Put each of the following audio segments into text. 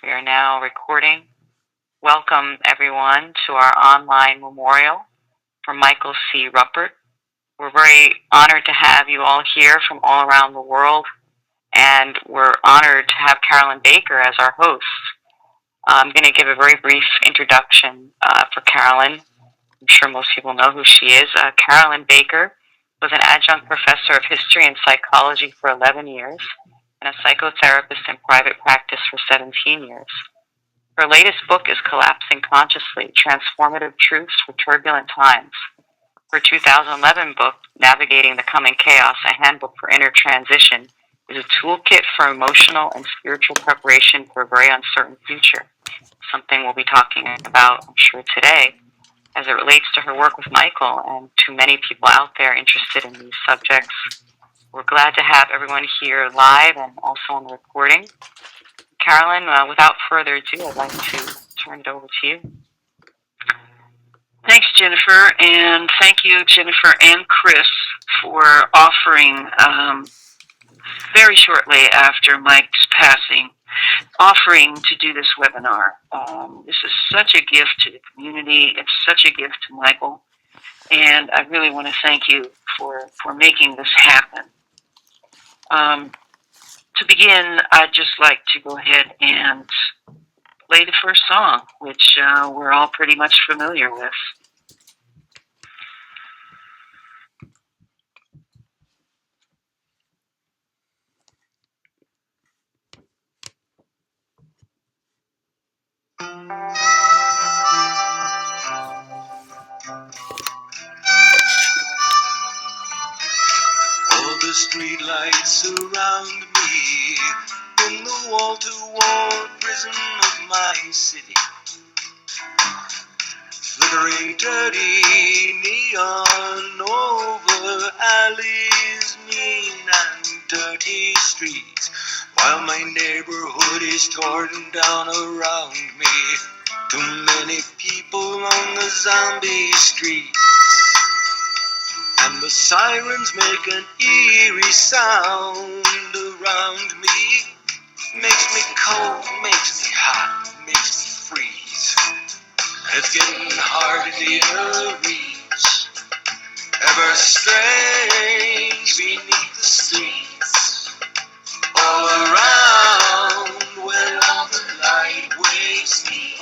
We are now recording. Welcome, everyone, to our online memorial for Michael C. Ruppert. We're very honored to have you all here from all around the world, and we're honored to have Carolyn Baker as our host. I'm going to give a very brief introduction for Carolyn. I'm sure most people know who she is. Carolyn Baker was an adjunct professor of history and psychology for 11 years and a psychotherapist in private practice for 17 years. Her latest book is Collapsing Consciously, Transformative Truths for Turbulent Times. Her 2011 book, Navigating the Coming Chaos, A Handbook for Inner Transition, is a toolkit for emotional and spiritual preparation for a very uncertain future, something we'll be talking about, I'm sure, today, as it relates to her work with Michael and to many people out there interested in these subjects. We're glad to have everyone here live and also on the recording. Carolyn, without further ado, I'd like to turn it over to you. Thanks, Jennifer, and thank you, Jennifer and Chris, for offering very shortly after Mike's passing, offering to do this webinar. This is such a gift to the community. It's such a gift to Michael, and I really want to thank you for making this happen. To begin, I'd just like to go ahead and play the first song, which we're all pretty much familiar with. All the street lights around me in the wall-to-wall prison of my city, flickering dirty neon over alleys, mean and dirty streets, while my neighborhood is torn down around me. Too many people on the zombie street, and the sirens make an eerie sound around me. Makes me cold, makes me hot, makes me freeze. It's getting hard in the inner reach, ever strange beneath the streets, all around where all the light waves meet,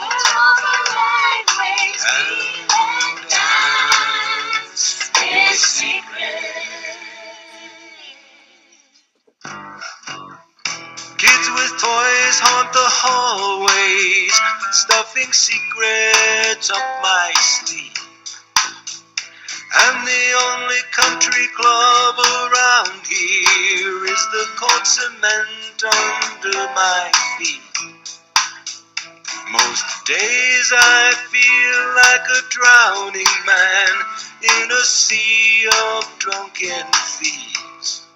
and dance in secret. Kids with toys haunt the hallways, stuffing secrets up my sleeve. And the only country club around here is the cold cement under my feet. Most days I feel like a drowning man in a sea of drunken thieves.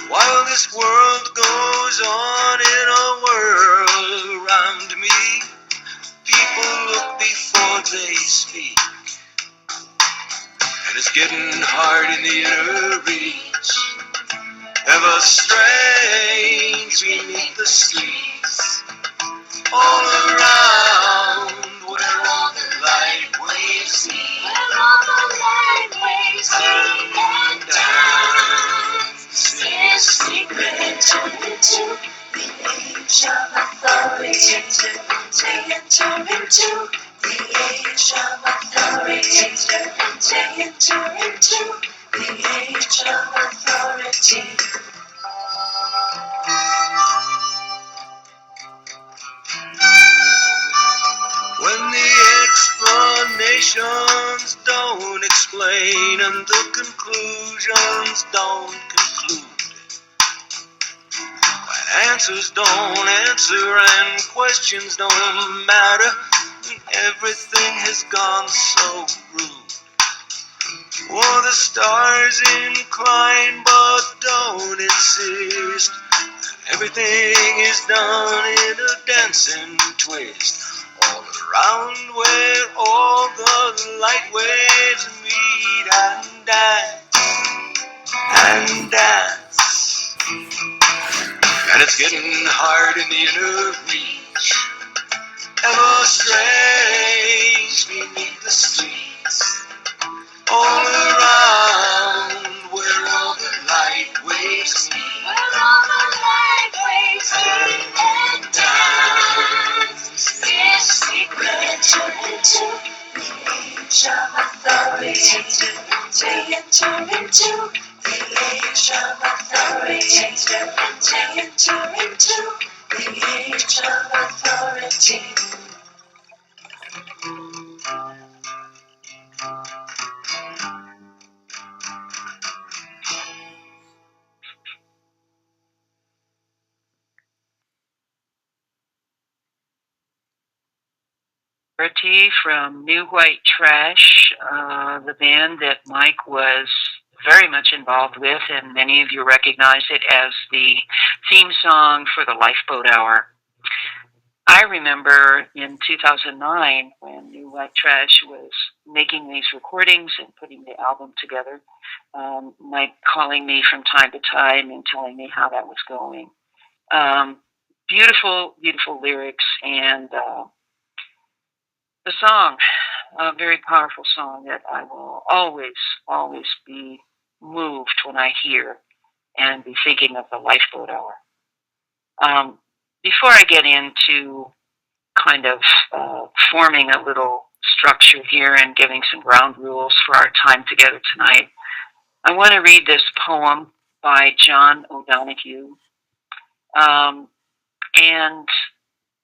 While this world goes on in a whirl around me, people look before they speak. And it's getting hard in the inner reach, ever strange beneath the streets, all around where all the light waves meet, and dance in secret. Into the age of authority, enter into the age of authority, enter into the age of authority. When the explanations don't explain and the conclusions don't conclude, when answers don't answer and questions don't matter, and everything has gone so rude. Oh, the stars incline but don't insist. Everything is done in a dancing twist, all around where all the light waves meet, and dance, and dance. And it's getting hard in the inner reach, ever strange beneath the streets, all around where all the light waves meet, where all the light waves meet and dance. Yes, we enter into the age of authority. We enter into the age of authority. We enter into the age of authority. From New White Trash, the band that Mike was very much involved with, and many of you recognize it as the theme song for the Lifeboat Hour. I remember in 2009 when New White Trash was making these recordings and putting the album together, Mike calling me from time to time and telling me how that was going. Beautiful, beautiful lyrics, and the song, a very powerful song that I will always, always be moved when I hear and be thinking of the Lifeboat Hour. Before I get into kind of forming a little structure here and giving some ground rules for our time together tonight, I want to read this poem by John O'Donohue. And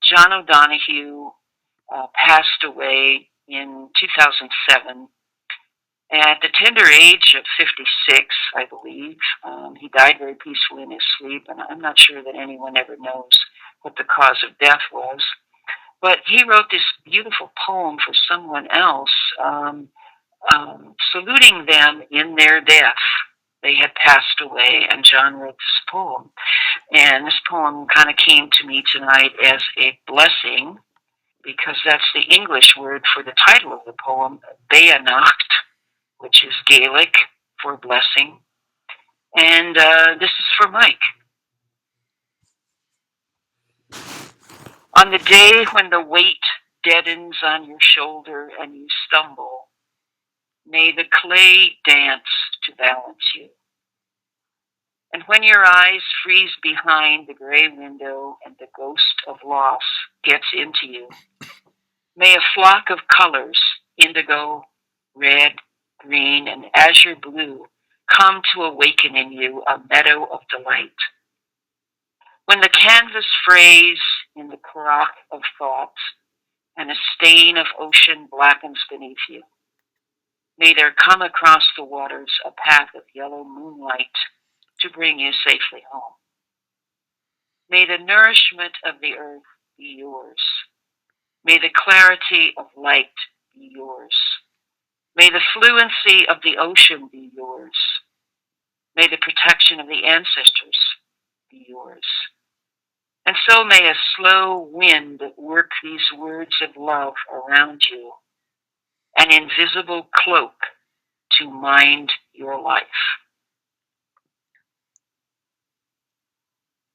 John O'Donohue passed away in 2007 at the tender age of 56, I believe. He died very peacefully in his sleep, and I'm not sure that anyone ever knows what the cause of death was. But he wrote this beautiful poem for someone else, saluting them in their death. They had passed away, and John wrote this poem. And this poem kind of came to me tonight as a blessing, because that's the English word for the title of the poem, Beanacht, which is Gaelic for blessing. And this is for Mike. On the day when the weight deadens on your shoulder and you stumble, may the clay dance to balance you. And when your eyes freeze behind the gray window and the ghost of loss gets into you, may a flock of colors, indigo, red, green, and azure blue, come to awaken in you a meadow of delight. When the canvas frays in the carack of thoughts and a stain of ocean blackens beneath you, may there come across the waters a path of yellow moonlight to bring you safely home. May the nourishment of the earth be yours. May the clarity of light be yours. May the fluency of the ocean be yours. May the protection of the ancestors be yours. And so may a slow wind work these words of love around you, an invisible cloak to mind your life.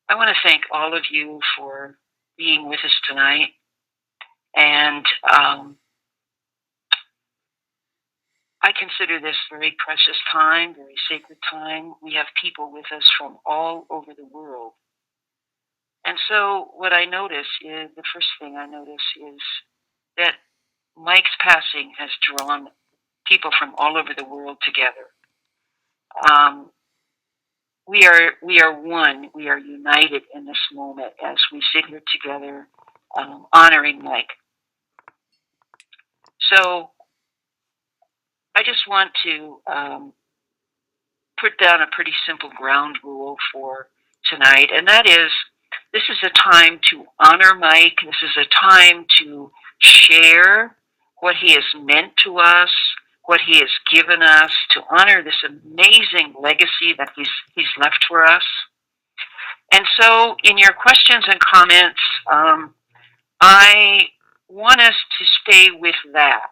I want to thank all of you for being with us tonight. And I consider this very precious time, very sacred time. We have people with us from all over the world. And so what I notice is, the first thing I notice is that Mike's passing has drawn people from all over the world together. We are one. We are united in this moment as we sit here together, honoring Mike. So I just want to put down a pretty simple ground rule for tonight, and that is, this is a time to honor Mike. This is a time to share what he has meant to us, what he has given us, to honor this amazing legacy that he's left for us. And so in your questions and comments, I want us to stay with that.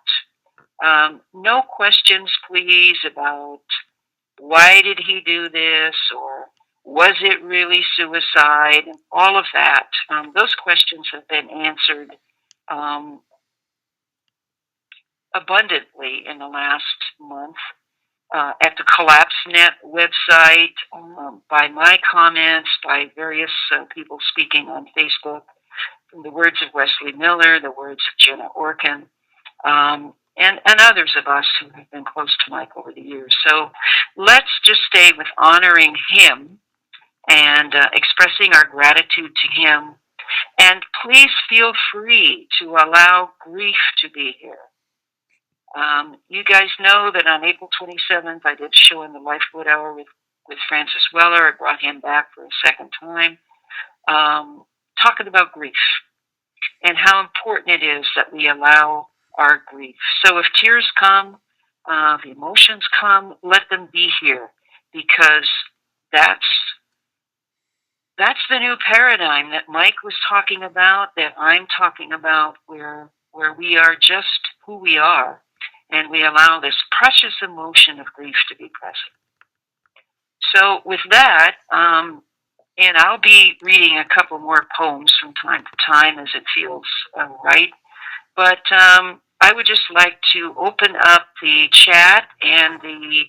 No questions, please, about why did he do this, or Was it really suicide? All of that. Those questions have been answered abundantly in the last month at the CollapseNet website, by my comments, by various people speaking on Facebook, from the words of Wesley Miller, the words of Jenna Orkin, and others of us who have been close to Mike over the years. So let's just stay with honoring him and expressing our gratitude to him. And please feel free to allow grief to be here. You guys know that on April 27th, I did a show in the Lifeboat Hour with Francis Weller. I brought him back for a second time, talking about grief and how important it is that we allow our grief. So if tears come, if emotions come, let them be here, because that's the new paradigm that Mike was talking about, that I'm talking about, where we are just who we are, and we allow this precious emotion of grief to be present. So with that, and I'll be reading a couple more poems from time to time as it feels right, but I would just like to open up the chat and the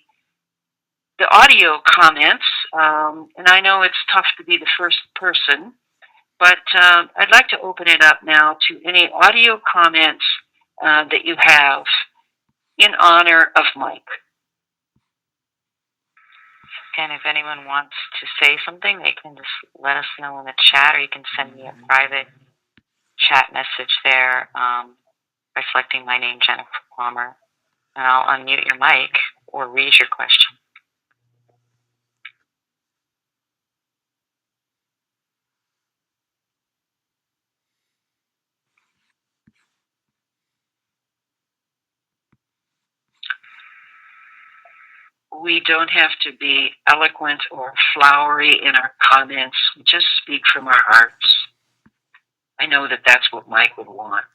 audio comments, and I know it's tough to be the first person, but I'd like to open it up now to any audio comments that you have in honor of Mike. Again, if anyone wants to say something, they can just let us know in the chat, or you can send me a private chat message there by selecting my name, Jennifer Palmer, and I'll unmute your mic or read your question. We don't have to be eloquent or flowery in our comments. We just speak from our hearts. I know that that's what Mike would want.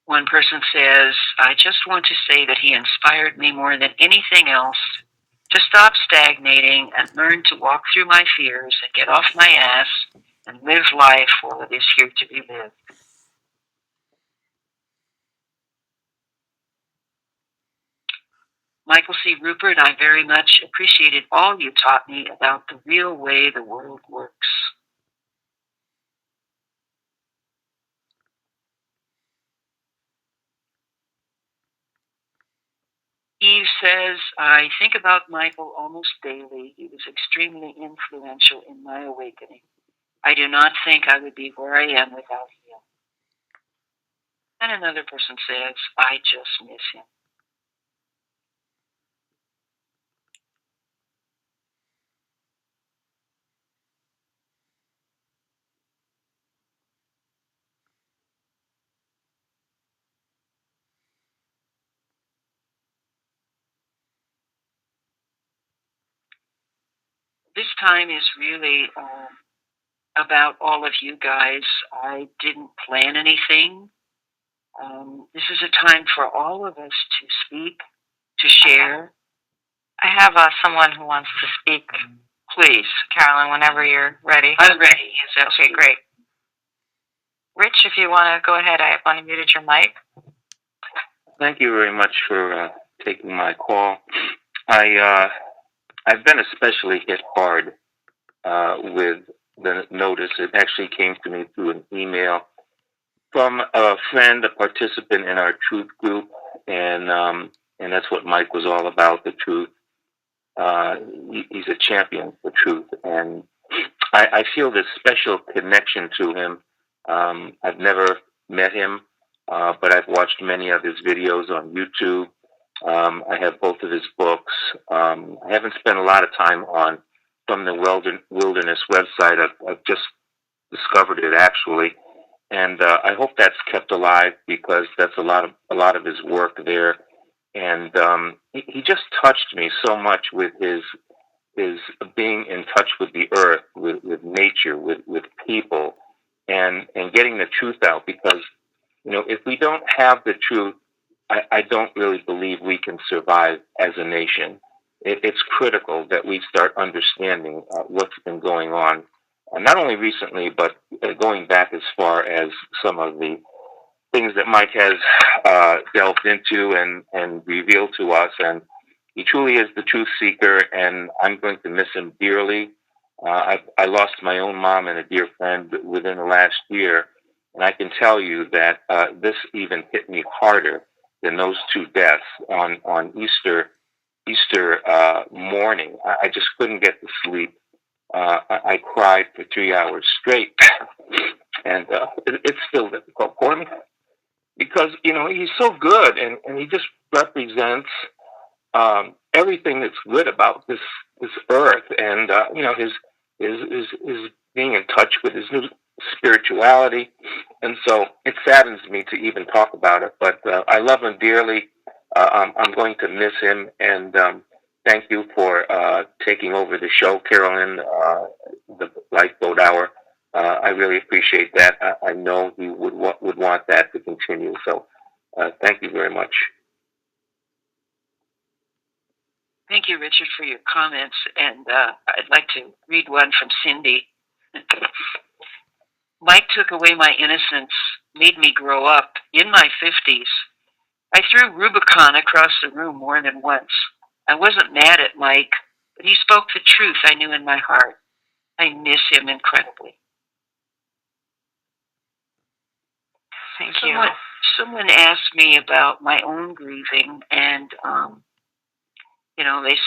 One person says, I just want to say that he inspired me more than anything else to stop stagnating and learn to walk through my fears and get off my ass and live life while it is here to be lived. Michael C. Ruppert, I very much appreciated all you taught me about the real way the world works. Eve says, I think about Michael almost daily. He was extremely influential in my awakening. I do not think I would be where I am without him. And another person says, I just miss him. This time is really about all of you guys. I didn't plan anything. This is a time for all of us to speak, to share. I have someone who wants to speak. Please. Carolyn, whenever you're ready. I'm ready. Yes, okay, great. Rich, if you want to go ahead, I have unmuted your mic. Thank you very much for taking my call. I've been especially hit hard with the notice. It actually came to me through an email from a friend, a participant in our truth group, and that's what Mike was all about, the truth. He's a champion for truth, and I feel this special connection to him. I've never met him, but I've watched many of his videos on YouTube. I have both of his books. I haven't spent a lot of time on From the Wilderness website. I've just discovered it, actually, and I hope that's kept alive, because that's a lot of his work there. And he just touched me so much with his being in touch with the earth, with nature, with people, and getting the truth out. Because if we don't have the truth I don't really believe we can survive as a nation. It's critical that we start understanding what's been going on, not only recently, but going back as far as some of the things that Mike has delved into and revealed to us. And he truly is the truth seeker, and I'm going to miss him dearly. I lost my own mom and a dear friend within the last year, and I can tell you that this even hit me harder than those two deaths on Easter morning. I just couldn't get to sleep. I cried for 3 hours straight, and it's still difficult for me because he's so good, and he just represents everything that's good about this earth, and his being in touch with his new spirituality, and so it saddens me to even talk about it. But I love him dearly. I'm going to miss him, and thank you for taking over the show, Carolyn, the Lifeboat Hour. I really appreciate that. I know he would want that to continue. So thank you very much. Thank you, Richard, for your comments. And I'd like to read one from Cindy. Mike took away my innocence, made me grow up in my 50s. I threw Rubicon across the room more than once. I wasn't mad at Mike, but he spoke the truth I knew in my heart. I miss him incredibly. Thank you. Someone asked me about my own grieving, and they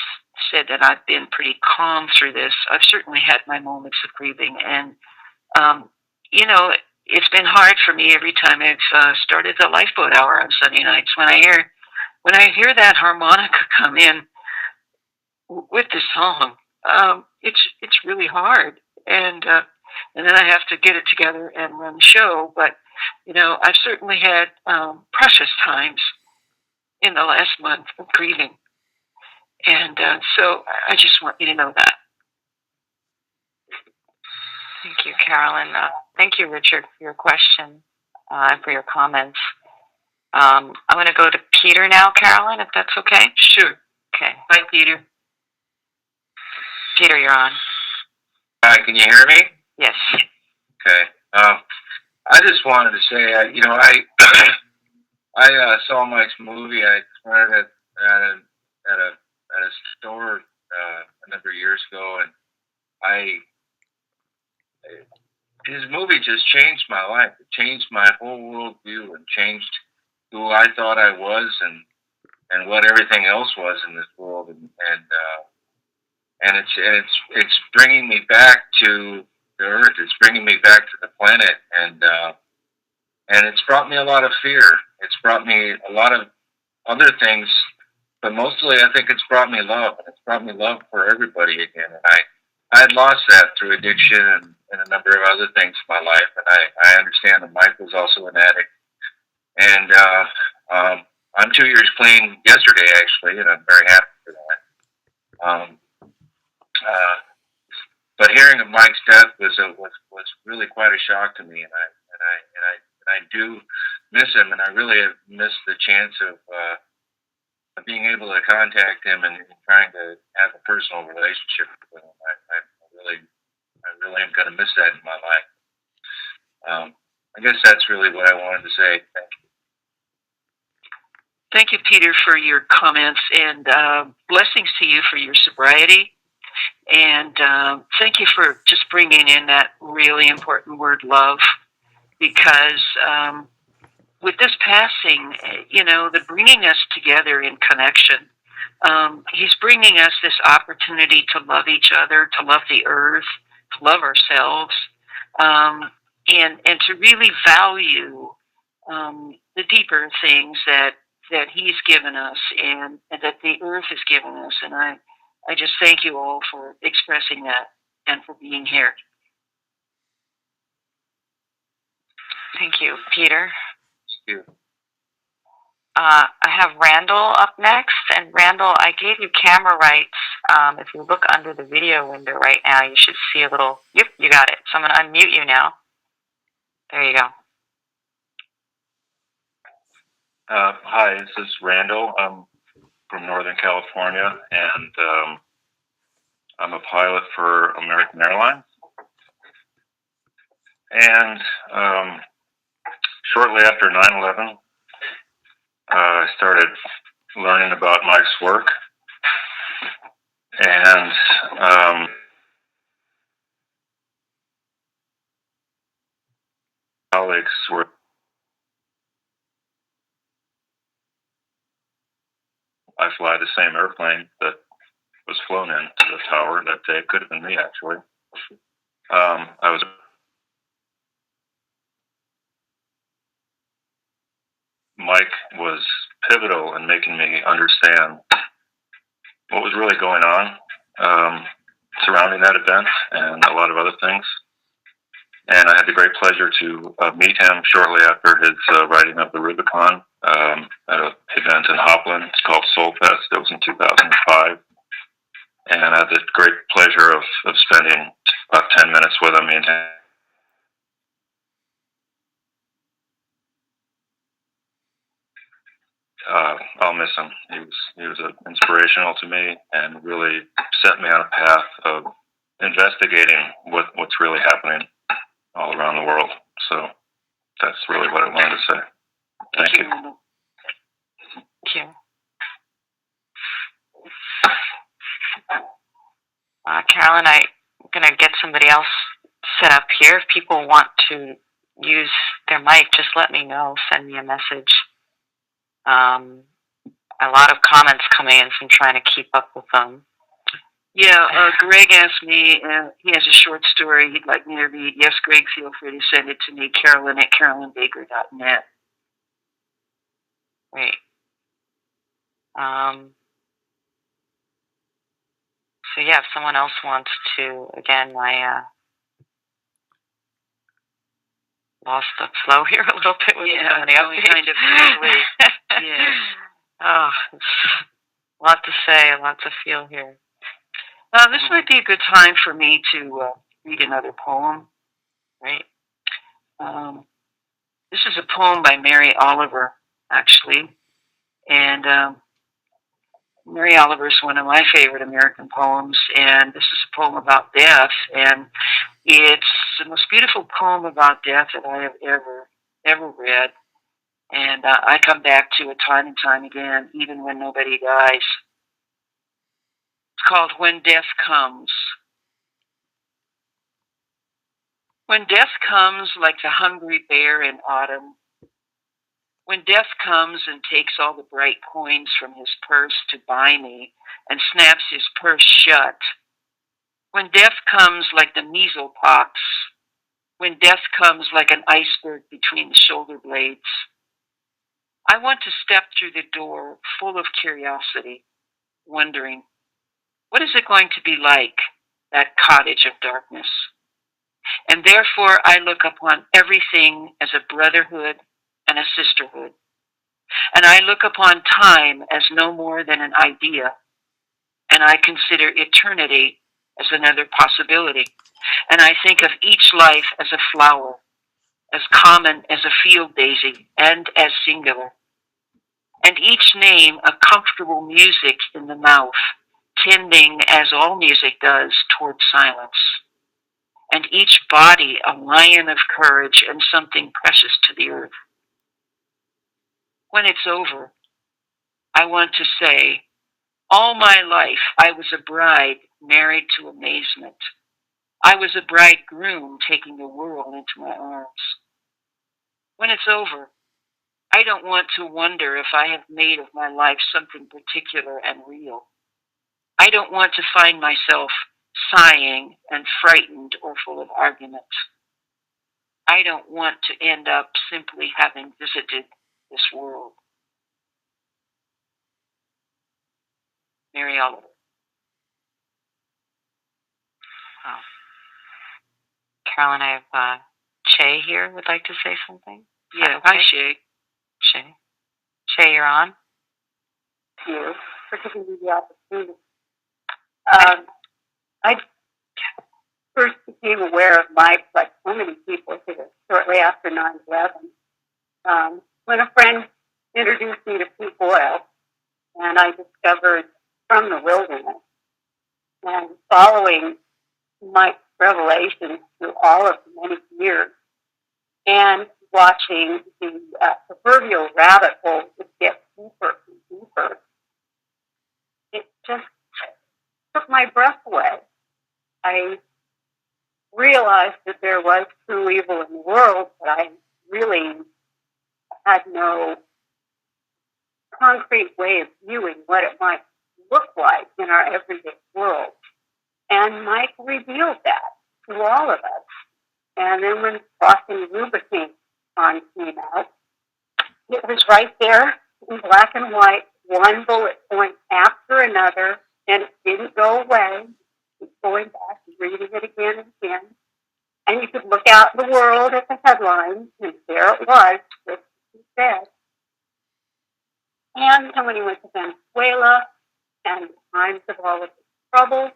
said that I've been pretty calm through this. I've certainly had my moments of grieving, and it's been hard for me every time I've started the Lifeboat Hour on Sunday nights when I hear that harmonica come in with the song. It's really hard, and then I have to get it together and run the show. But I've certainly had precious times in the last month of grieving, and so I just want you to know that. Thank you, Carolyn. Thank you, Richard, for your question and for your comments. I'm going to go to Peter now, Carolyn, if that's okay. Sure. Okay. Bye, Peter. Peter, you're on. Hi, can you hear me? Yes. Okay. I just wanted to say, I saw Mike's movie. I rented it at a store a number of years ago, and his movie just changed my life. It changed my whole worldview and changed who I thought I was and what everything else was in this world. And it's bringing me back to the earth. It's bringing me back to the planet, and it's brought me a lot of fear. It's brought me a lot of other things, but mostly I think it's brought me love. And it's brought me love for everybody again. And I had lost that through addiction and a number of other things in my life. And I understand that Mike was also an addict. And I'm 2 years clean yesterday, actually, and I'm very happy for that. But hearing of Mike's death was really quite a shock to me, and I do miss him, and I really have missed the chance of being able to contact him and trying to have a personal relationship with him. I really am going to miss that in my life. I guess that's really what I wanted to say. Thank you. Thank you, Peter, for your comments, and blessings to you for your sobriety. And thank you for just bringing in that really important word, love, because with this passing, the bringing us together in connection, he's bringing us this opportunity to love each other, to love the earth, to love ourselves, and to really value the deeper things that he's given us and that the earth has given us. And I just thank you all for expressing that and for being here. Thank you, Peter. Thank you. I have Randall up next. And Randall, I gave you camera rights. If you look under the video window right now, you should see a little, yep, you got it. So I'm going to unmute you now. There you go. Hi, this is Randall. I'm from Northern California, and I'm a pilot for American Airlines. And shortly after 9/11, I started learning about Mike's work, and colleagues were. I fly the same airplane that was flown into the tower that day. It could have been me, actually. I was. Mike was pivotal in making me understand what was really going on surrounding that event and a lot of other things. And I had the great pleasure to meet him shortly after his riding of the Rubicon at an event in Hopland. It's called Soul Fest. It was in 2005. And I had the great pleasure of spending about 10 minutes with him. And I'll miss him. He was inspirational to me and really set me on a path of investigating what's really happening all around the world. So that's really what I wanted to say. Thank you. Thank you. Carolyn, I'm going to get somebody else set up here. If people want to use their mic, just let me know. Send me a message. A lot of comments coming in, so I'm trying to keep up with them. Yeah, Greg asked me, he has a short story he'd like me to read. Yes, Greg, feel free to send it to me, Carolyn at carolynbaker.net. Great. So yeah, if someone else wants to, again, I lost the flow here a little bit with so many updates. Kind of quickly. Yeah. Oh, it's a lot to say, a lot to feel here. This might be a good time for me to read another poem. Right. This is a poem by Mary Oliver, actually. And Mary Oliver is one of my favorite American poems, and this is a poem about death, and it's the most beautiful poem about death that I have ever read, and I come back to it time and time again, even when nobody dies. It's called When Death Comes. When death comes like the hungry bear in autumn, when death comes and takes all the bright coins from his purse to buy me and snaps his purse shut, when death comes like the measles pox, when death comes like an iceberg between the shoulder blades, I want to step through the door full of curiosity, wondering, what is it going to be like, that cottage of darkness? And therefore I look upon everything as a brotherhood and a sisterhood. And I look upon time as no more than an idea, and I consider eternity as another possibility. And I think of each life as a flower, as common as a field daisy, and as singular. And each name a comfortable music in the mouth, tending, as all music does, toward silence. And each body a lion of courage and something precious to the earth. When it's over, I want to say, all my life I was a bride married to amazement. I was a bridegroom taking the world into my arms. When it's over, I don't want to wonder if I have made of my life something particular and real. I don't want to find myself sighing and frightened or full of argument. I don't want to end up simply having visited this world. Mary Oliver. Wow. Carolyn, I have Shay here would like to say something. Yeah, okay? Hi, Shay. Shay, you're on. Thank you for giving me the opportunity. I first became aware of Mike, like so many people here, shortly after 9/11. When a friend introduced me to peak oil, and I discovered from the wilderness. And following Mike's revelations through all of the many years, and watching the proverbial rabbit hole just get deeper and deeper, it just took my breath away. I realized that there was true evil in the world, but I really had no concrete way of viewing what it might look like in our everyday world. And Mike revealed that to all of us. And then when Crossing Rubicon came out, it was right there in black and white, one bullet point after another, and it didn't go away. Keep going back and reading it again and again. And you could look out in the world at the headlines, and there it was, just as he said. And when he went to Venezuela, and the times of all of his troubles,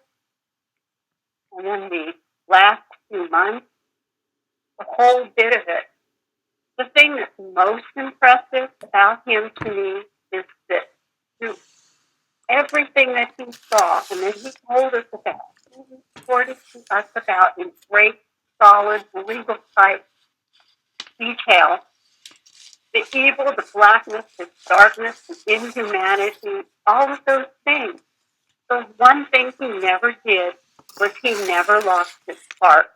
and then the last few months, the whole bit of it. The thing that's most impressive about him to me is that through everything that he saw and that he told us about, he reported to us about in great, solid, legal type detail, the evil, the blackness, the darkness, the inhumanity, all of those things. The one thing he never did was he never lost his heart.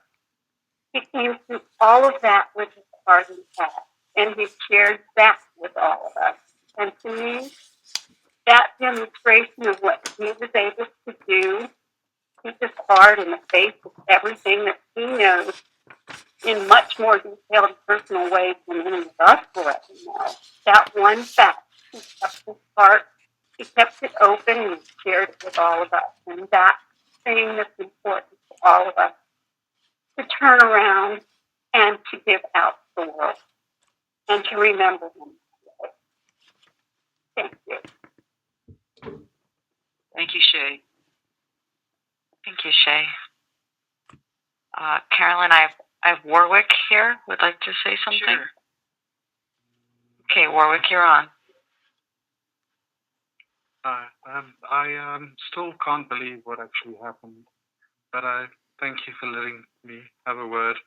He came through all of that with his heart intact, and he shared that with all of us. And to me, that demonstration of what he was able to do, keep his heart in the face of everything that he knows in much more detailed and personal ways than any of us will ever know. That one fact, he kept his heart, he kept it open, and he shared it with all of us. And that thing that's important to all of us to turn around and to give out to the world and to remember him. Thank you. Thank you, Shay. Thank you, Shay. Carolyn, I have Warwick here. Would like to say something? Sure. Okay, Warwick, you're on. I still can't believe what actually happened, but I thank you for letting me have a word.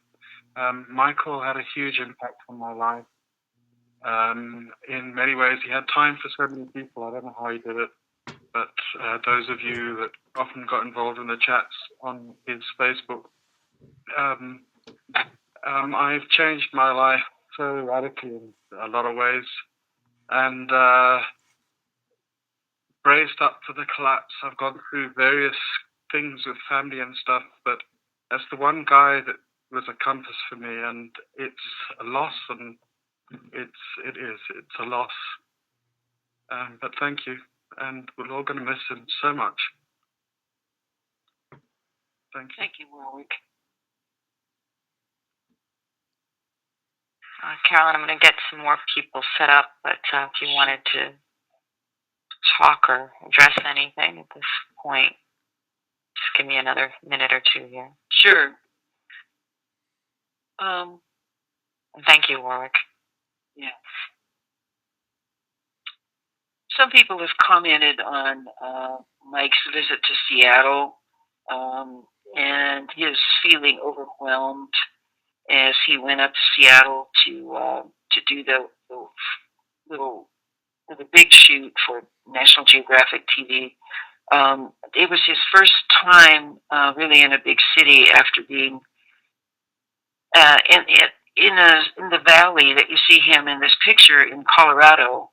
Michael had a huge impact on my life. In many ways, he had time for so many people. I don't know how he did it, but those of you that often got involved in the chats on his Facebook, I've changed my life so radically in a lot of ways, and braced up for the collapse. I've gone through various things with family and stuff, but that's the one guy that was a compass for me, and it's a loss, and it's a loss. But thank you, and we're all going to miss him so much. Thank you. Thank you, Warwick. Carolyn, I'm going to get some more people set up, but if you wanted to talk or address anything at this point, just give me another minute or two here. Sure. Thank you, Warwick. Yeah. Some people have commented on Mike's visit to Seattle and his feeling overwhelmed as he went up to Seattle to do the big shoot for National Geographic TV. It was his first time really in a big city after being in the valley that you see him in this picture in Colorado.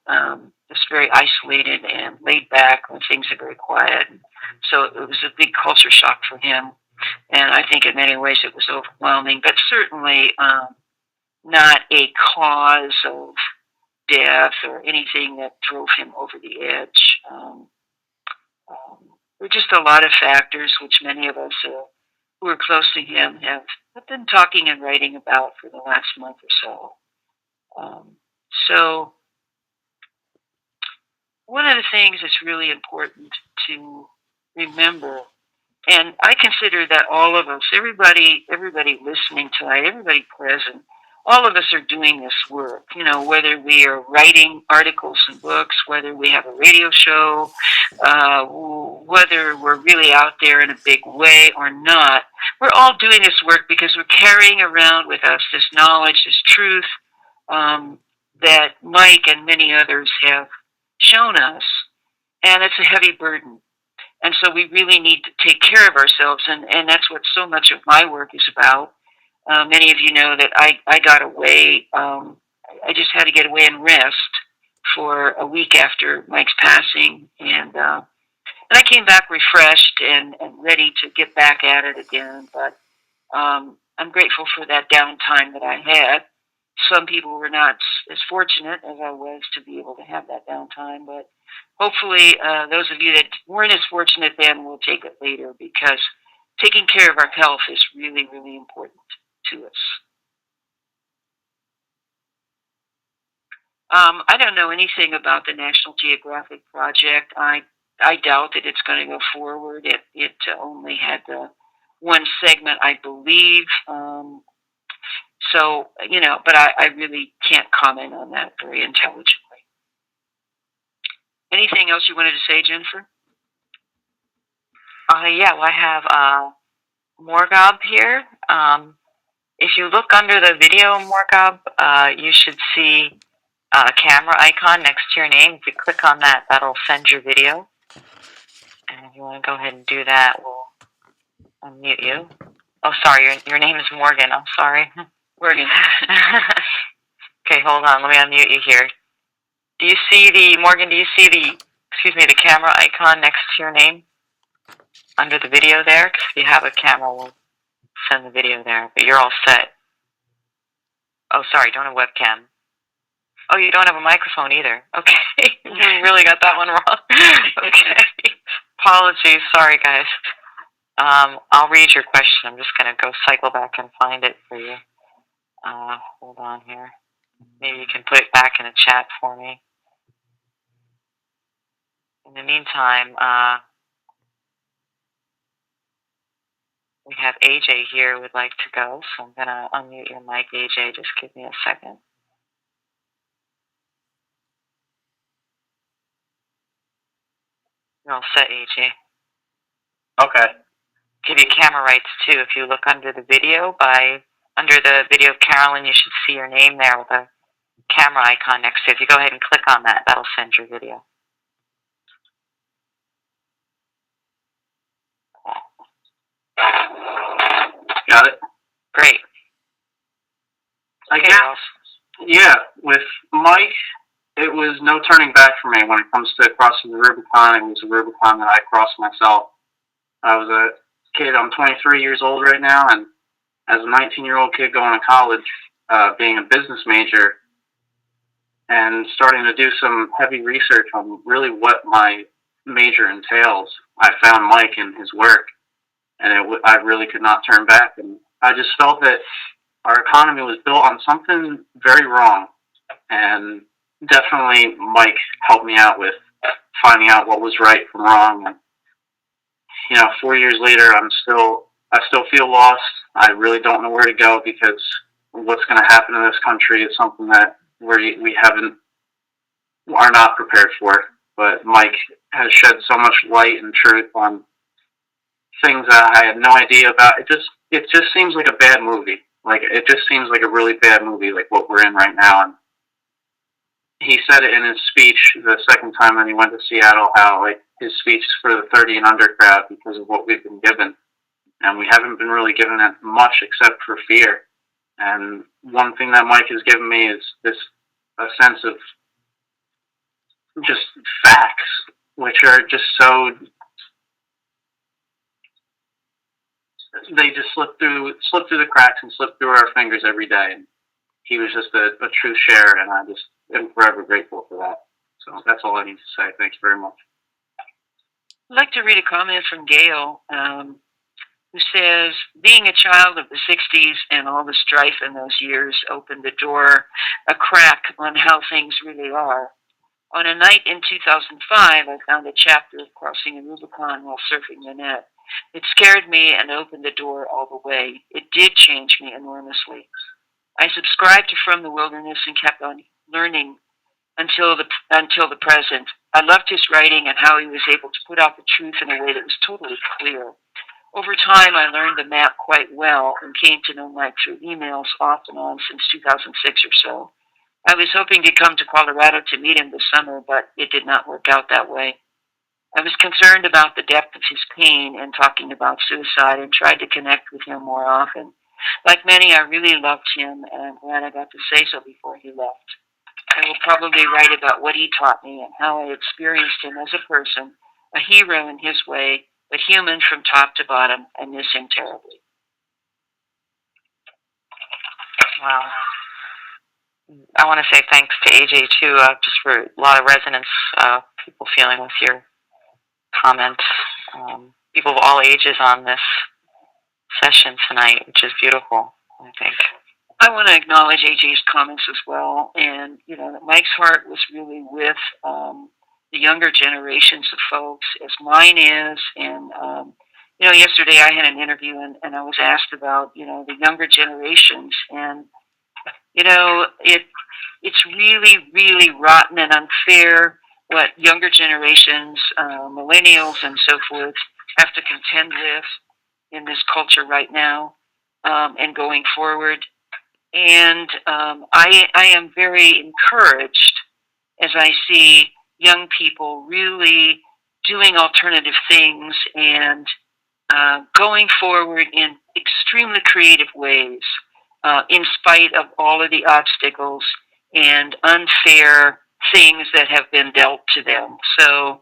It's very isolated and laid back when things are very quiet. So it was a big culture shock for him. And I think in many ways it was overwhelming, but certainly not a cause of death or anything that drove him over the edge. There were just a lot of factors which many of us who are close to him have been talking and writing about for the last month or so. So one of the things that's really important to remember, and I consider that all of us, everybody listening tonight, everybody present, all of us are doing this work, whether we are writing articles and books, whether we have a radio show, whether we're really out there in a big way or not. We're all doing this work because we're carrying around with us this knowledge, this truth that Mike and many others have shown us. And it's a heavy burden. And so we really need to take care of ourselves. And that's what so much of my work is about. Many of you know that I got away. I just had to get away and rest for a week after Mike's passing. And I came back refreshed and ready to get back at it again. But I'm grateful for that downtime that I had. Some people were not as fortunate as I was to be able to have that downtime, but hopefully those of you that weren't as fortunate then will take it later, because taking care of our health is really, really important to us. I don't know anything about the National Geographic project. I doubt that it's going to go forward. It only had one segment, I believe. So, but I really can't comment on that very intelligently. Anything else you wanted to say, Jennifer? Yeah, well, I have Morgob here. If you look under the video, Morgob, you should see a camera icon next to your name. If you click on that, that'll send your video. And if you want to go ahead and do that, we'll unmute you. Oh, sorry, your name is Morgan. I'm sorry. Morgan. Okay, hold on. Let me unmute you here. Do you see the camera icon next to your name under the video there? Because if you have a camera, we'll send the video there. But you're all set. Oh, sorry, don't have webcam. Oh, you don't have a microphone either. Okay, you really got that one wrong. Okay, apologies. Sorry, guys. I'll read your question. I'm just going to go cycle back and find it for you. Hold on here. Maybe you can put it back in the chat for me. In the meantime, we have AJ here who would like to go, so I'm going to unmute your mic, AJ. Just give me a second. You're all set, AJ. Okay. Give you camera rights, too. If you look under the video of Carolyn, you should see your name there with a camera icon next to it. If you go ahead and click on that, that'll send your video. Got it. Great. I guess, yeah, with Mike, it was no turning back for me when it comes to crossing the Rubicon. It was a Rubicon that I crossed myself. I was a kid. I'm 23 years old right now, and as a 19-year-old kid going to college, being a business major, and starting to do some heavy research on really what my major entails, I found Mike and his work, and I really could not turn back. And I just felt that our economy was built on something very wrong, and definitely Mike helped me out with finding out what was right from wrong. And 4 years later, I still feel lost. I really don't know where to go, because what's going to happen in this country is something that we are not prepared for. But Mike has shed so much light and truth on things that I had no idea about. It just seems like a bad movie. Like, it just seems like a really bad movie, like what we're in right now. And he said it in his speech the second time when he went to Seattle, how like his speech is for the 30 and under crowd because of what we've been given. And we haven't been really given it much except for fear. And one thing that Mike has given me is a sense of just facts, which are just so, they just slip through the cracks and slip through our fingers every day. And he was just a true share, and I just am forever grateful for that. So that's all I need to say. Thank you very much. I'd like to read a comment from Gail, who says, being a child of the 60s and all the strife in those years opened the door, a crack on how things really are. On a night in 2005, I found a chapter of Crossing the Rubicon while surfing the net. It scared me and opened the door all the way. It did change me enormously. I subscribed to From the Wilderness and kept on learning until the present. I loved his writing and how he was able to put out the truth in a way that was totally clear. Over time, I learned the map quite well and came to know Mike through emails off and on since 2006 or so. I was hoping to come to Colorado to meet him this summer, but it did not work out that way. I was concerned about the depth of his pain and talking about suicide and tried to connect with him more often. Like many, I really loved him, and I'm glad I got to say so before he left. I will probably write about what he taught me and how I experienced him as a person, a hero in his way, but human from top to bottom, and miss him terribly. Wow. I want to say thanks to AJ too, just for a lot of resonance, people feeling with your comments. People of all ages on this session tonight, which is beautiful, I think. I want to acknowledge AJ's comments as well, and that Mike's heart was really with the younger generations of folks, as mine is. And yesterday I had an interview, and I was asked about the younger generations, and it's really, really rotten and unfair what younger generations, millennials and so forth, have to contend with in this culture right now, and going forward. And I am very encouraged as I see young people really doing alternative things and going forward in extremely creative ways, in spite of all of the obstacles and unfair things that have been dealt to them. So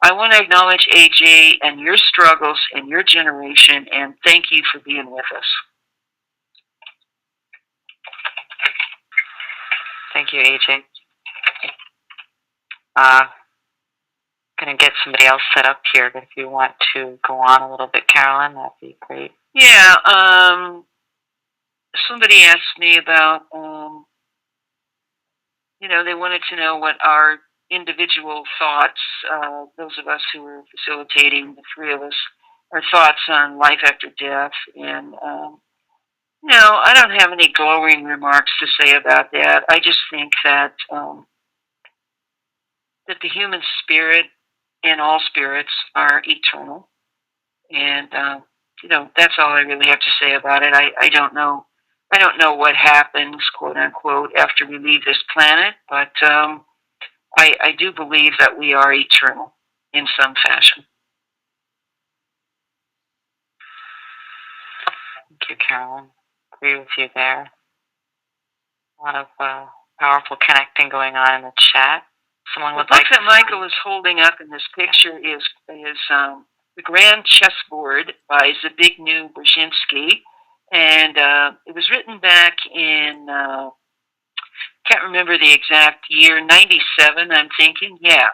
I want to acknowledge AJ and your struggles and your generation, and thank you for being with us. Thank you, AJ. Going to get somebody else set up here, but if you want to go on a little bit, Carolyn, that'd be great. Yeah. Somebody asked me about, they wanted to know what our individual thoughts, those of us who were facilitating, the three of us, our thoughts on life after death. And, I don't have any glowing remarks to say about that. I just think that that the human spirit and all spirits are eternal. And, that's all I really have to say about it. I don't know. I don't know what happens, quote unquote, after we leave this planet, but I do believe that we are eternal in some fashion. Thank you, Carolyn. Agree with you there. A lot of powerful connecting going on in the chat. Someone would like that Michael is holding up in this picture is The Grand Chessboard by Zbigniew Brzezinski, and it was written back in, can't remember the exact year, 97, I'm thinking, yeah.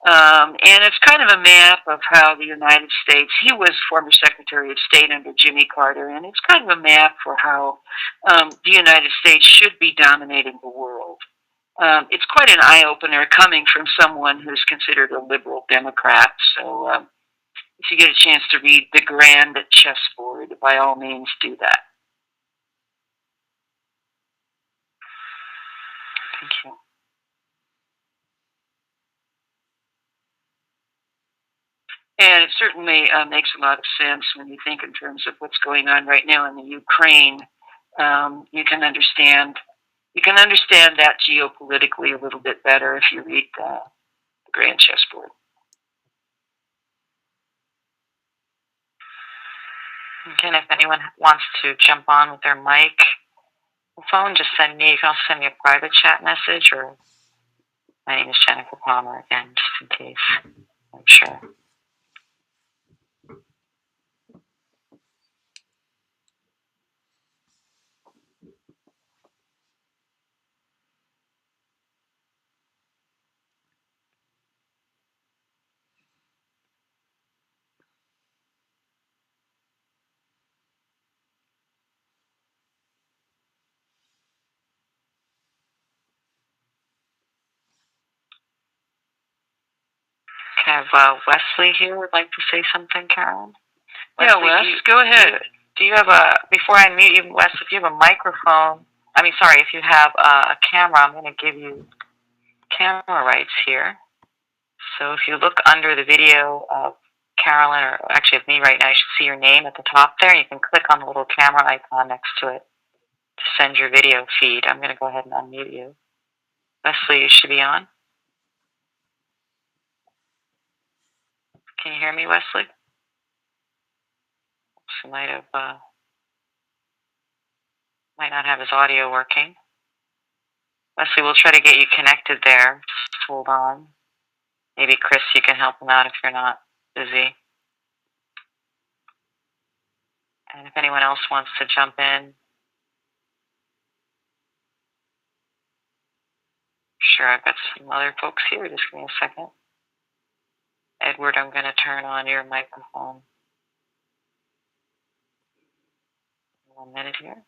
And it's kind of a map of how the United States, he was former Secretary of State under Jimmy Carter, and it's kind of a map for how the United States should be dominating the world. It's quite an eye-opener coming from someone who's considered a liberal Democrat. So if you get a chance to read The Grand Chessboard, by all means do that. Thank you. And it certainly makes a lot of sense when you think in terms of what's going on right now in the Ukraine. You can understand that geopolitically a little bit better if you read The Grand Chessboard. Again, if anyone wants to jump on with their mic or phone, just send me. You can also send me a private chat message, or my name is Jennifer Palmer, again, just in case. I'm sure. I have Wesley here would like to say something, Carolyn. Yeah, Wes, go ahead. Do you have before I mute you, Wes, if you have a microphone, sorry, if you have a camera, I'm going to give you camera rights here. So if you look under the video of Carolyn, or actually of me right now, you should see your name at the top there. You can click on the little camera icon next to it to send your video feed. I'm going to go ahead and unmute you. Wesley, you should be on. Can you hear me, Wesley? He might not have his audio working. Wesley, we'll try to get you connected there. Just hold on. Maybe Chris, you can help him out if you're not busy. And if anyone else wants to jump in, sure, I've got some other folks here. Just give me a second. Edward, I'm going to turn on your microphone. 1 minute here.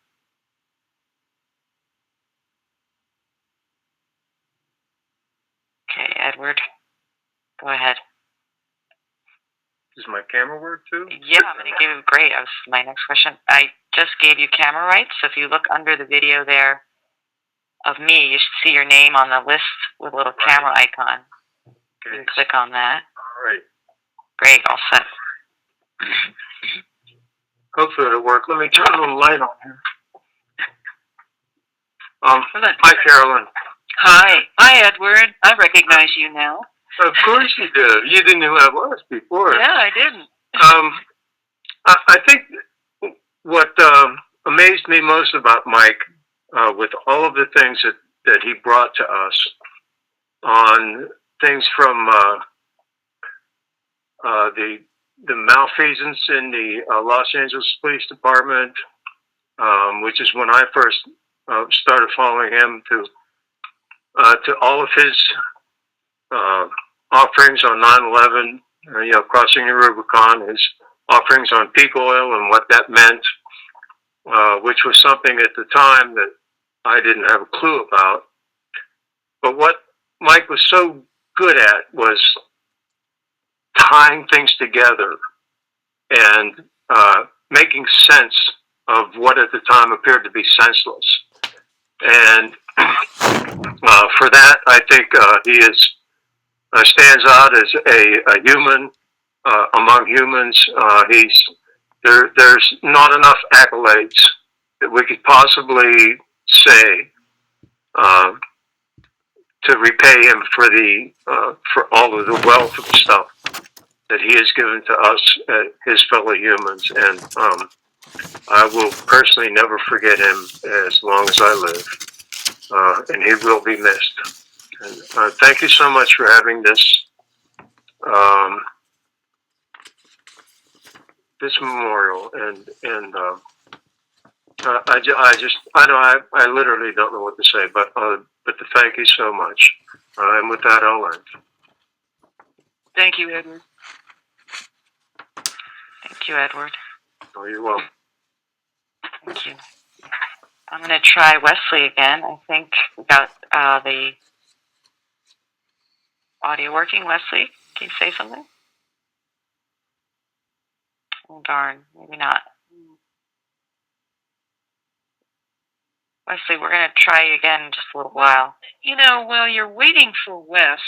Okay, Edward, go ahead. Does my camera work too? Yeah, I'm going to give you, great. That was my next question. I just gave you camera rights, so if you look under the video there of me, you should see your name on the list with a little camera icon. Okay. You can click on that. All right. Great, all set. Hopefully it'll work. Let me turn a little light on here. Hi, Carolyn. Hi, Edward. I recognize you now. Of course you do. You didn't know who I was before. Yeah, I didn't. I think what amazed me most about Mike, with all of the things that he brought to us on things from the malfeasance in the Los Angeles Police Department, which is when I first started following him, to all of his offerings on 9/11, crossing the Rubicon, his offerings on peak oil and what that meant, which was something at the time that I didn't have a clue about. But what Mike was so good at was tying things together and making sense of what at the time appeared to be senseless. And for that, I think he stands out as a human among humans. There's not enough accolades that we could possibly say to repay him for all of the wealth of stuff that he has given to us, his fellow humans. And I will personally never forget him as long as I live, and he will be missed. And thank you so much for having this this memorial. And I literally don't know what to say, but to thank you so much. And with that, I'll end. Thank you, Edward. Thank you, Edward. Oh, you're welcome. Thank you. I'm going to try Wesley again. I think we got the audio working. Wesley, can you say something? Oh, darn. Maybe not. Wesley, we're going to try you again in just a little while. While you're waiting for Wes,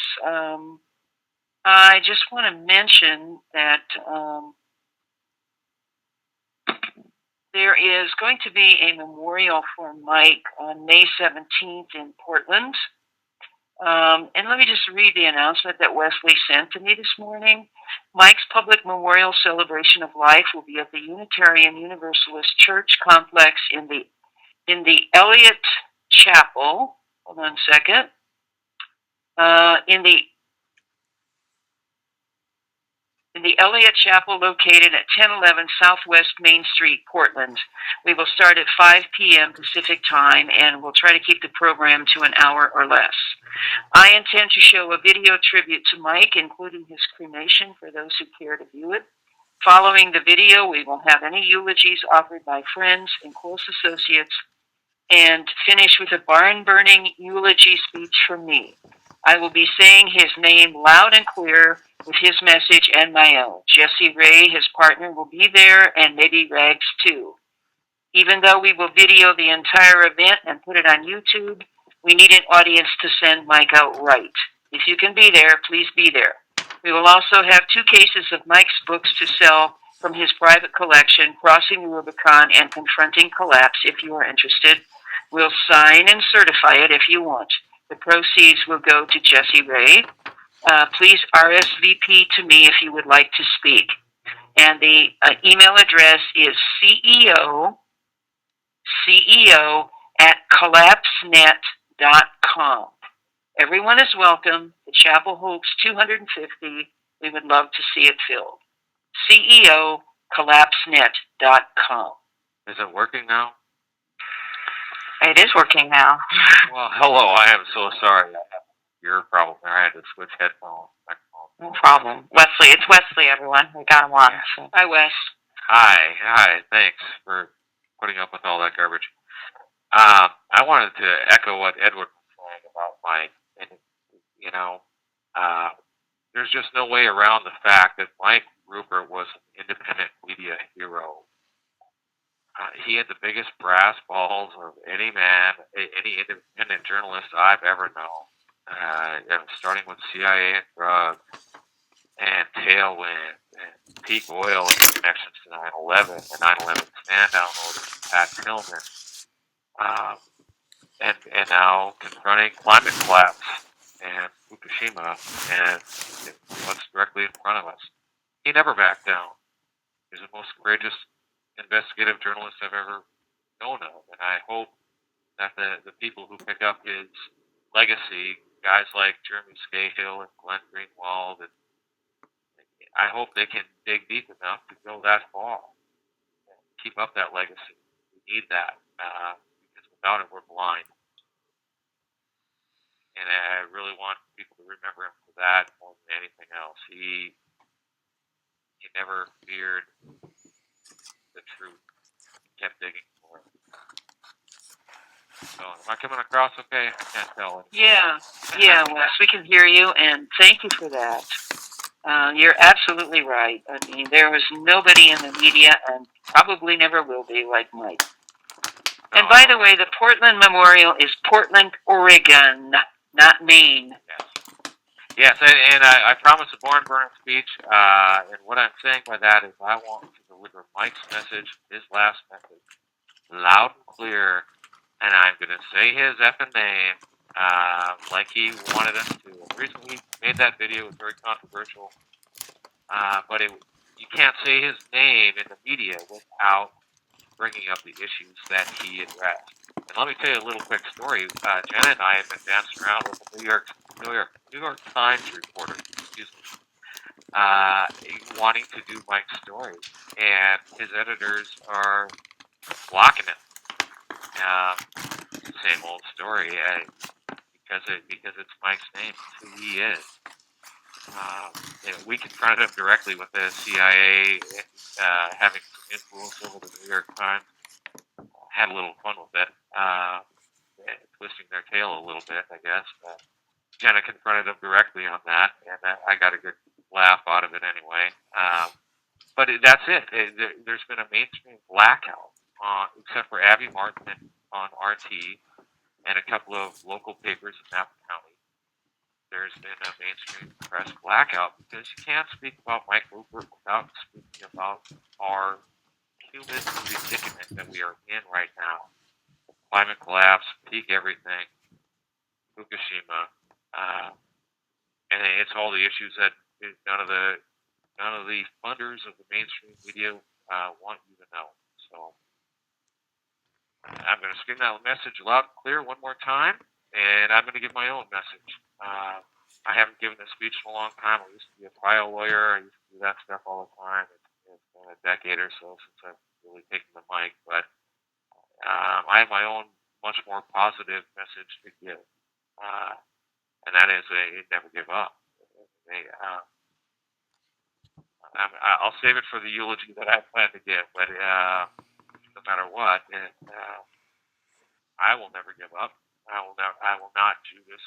I just want to mention that there is going to be a memorial for Mike on May 17th in Portland. And let me just read the announcement that Wesley sent to me this morning. Mike's public memorial celebration of life will be at the Unitarian Universalist Church complex in the Elliott Chapel. Hold on a second. In the Elliott Chapel located at 1011 Southwest Main Street, Portland. We will start at 5 p.m. Pacific time, and we'll try to keep the program to an hour or less. I intend to show a video tribute to Mike, including his cremation, for those who care to view it. Following the video, we will have any eulogies offered by friends and close associates, and finish with a barn-burning eulogy speech from me. I will be saying his name loud and clear with his message and my own. Jesse Ray, his partner, will be there, and maybe Rags too. Even though we will video the entire event and put it on YouTube, we need an audience to send Mike out right. If you can be there, please be there. We will also have 2 cases of Mike's books to sell from his private collection, Crossing the Rubicon and Confronting Collapse, if you are interested. We'll sign and certify it if you want. The proceeds will go to Jesse Ray. Please RSVP to me if you would like to speak. And the email address is CEO at collapsenet.com. Everyone is welcome. The chapel holds 250. We would love to see it filled. CEO collapsenet.com. Is it working now? It is working now. Well, hello. I am so sorry. I have a ear problem there. I had to switch headphones. No problem. Wesley, it's Wesley, everyone. We got him on. So. Hi, Wes. Hi. Thanks for putting up with all that garbage. I wanted to echo what Edward was saying about Mike. And, you know, there's just no way around the fact that Mike Ruppert was an independent media hero. He had the biggest brass balls of any man, any independent journalist I've ever known. Starting with CIA and drugs, and Tailwind, and Peak Oil and connections to 9/11, and 9/11 stand downloaders, Pat Tillman, and now confronting climate collapse and Fukushima, and what's directly in front of us. He never backed down. He's the most courageous investigative journalist I've ever known of, and I hope that the people who pick up his legacy, guys like Jeremy Scahill and Glenn Greenwald, and I hope they can dig deep enough to go that far and keep up that legacy. We need that, because without it, we're blind. And I really want people to remember him for that more than anything else. He never feared the truth. He kept digging for it. So, am I coming across okay? I can't tell. Yeah, Wes, we can hear you, and thank you for that. You're absolutely right. I mean, there was nobody in the media, and probably never will be, like Mike. No. And by the way, the Portland Memorial is Portland, Oregon, not Maine. Yes, and I promised a barn burner speech, and what I'm saying by that is I want to deliver Mike's message, his last message, loud and clear, and I'm going to say his effing name like he wanted us to. The reason we made that video was very controversial, but you can't say his name in the media without bringing up the issues that he addressed. And let me tell you a little quick story. Janet and I have been dancing around with a New York Times reporter, wanting to do Mike's story, and his editors are blocking it. Same old story, because it's Mike's name, it's who he is. We confronted him directly with the CIA having some influence over the New York Times. Had a little fun with it, twisting their tail a little bit, I guess. Jenna confronted him directly on that, and I got a good laugh out of it anyway. But that's it. There's been a mainstream blackout, except for Abby Martin on RT and a couple of local papers in Napa County. There's been a mainstream press blackout because you can't speak about Mike Ruppert without speaking about our human predicament that we are in right now. Climate collapse, peak everything, Fukushima, and it's all the issues that none of the funders of the mainstream media want you to know. So I'm going to scream that message loud and clear one more time, and I'm going to give my own message. I haven't given a speech in a long time. I used to be a trial lawyer. I used to do that stuff all the time. It's been a decade or so since I've really taken the mic, but I have my own much more positive message to give, and that is never give up. I'll save it for the eulogy that I plan to give, but no matter what, I will never give up. I will not Judas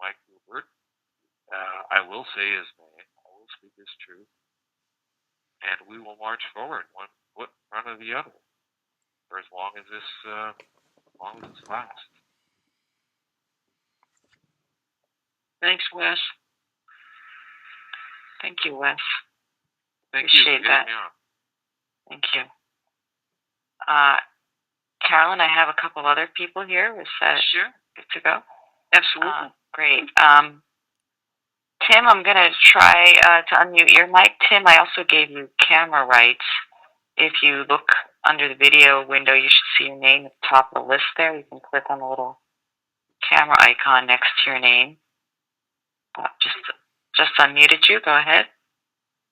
Mike Ruppert. I will say his name. I will speak his truth, and we will march forward, one foot in front of the other. for as long as this lasts. Thanks, Wes. Thank you, Wes. Appreciate that. Thank you. Carolyn, I have a couple other people here. Is that sure good to go? Absolutely. Great. Tim, I'm going to try to unmute your mic. Tim, I also gave you camera rights. If you look under the video window, you should see your name at the top of the list there. You can click on the little camera icon next to your name. Just unmuted you. Go ahead.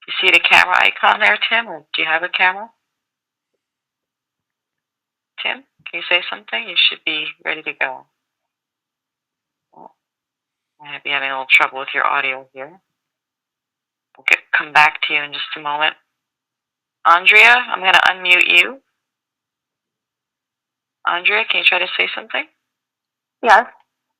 You see the camera icon there, Tim, or do you have a camera? Tim, can you say something? You should be ready to go. I might be having a little trouble with your audio here. We'll come back to you in just a moment. Andrea, I'm going to unmute you. Andrea, can you try to say something? Yes.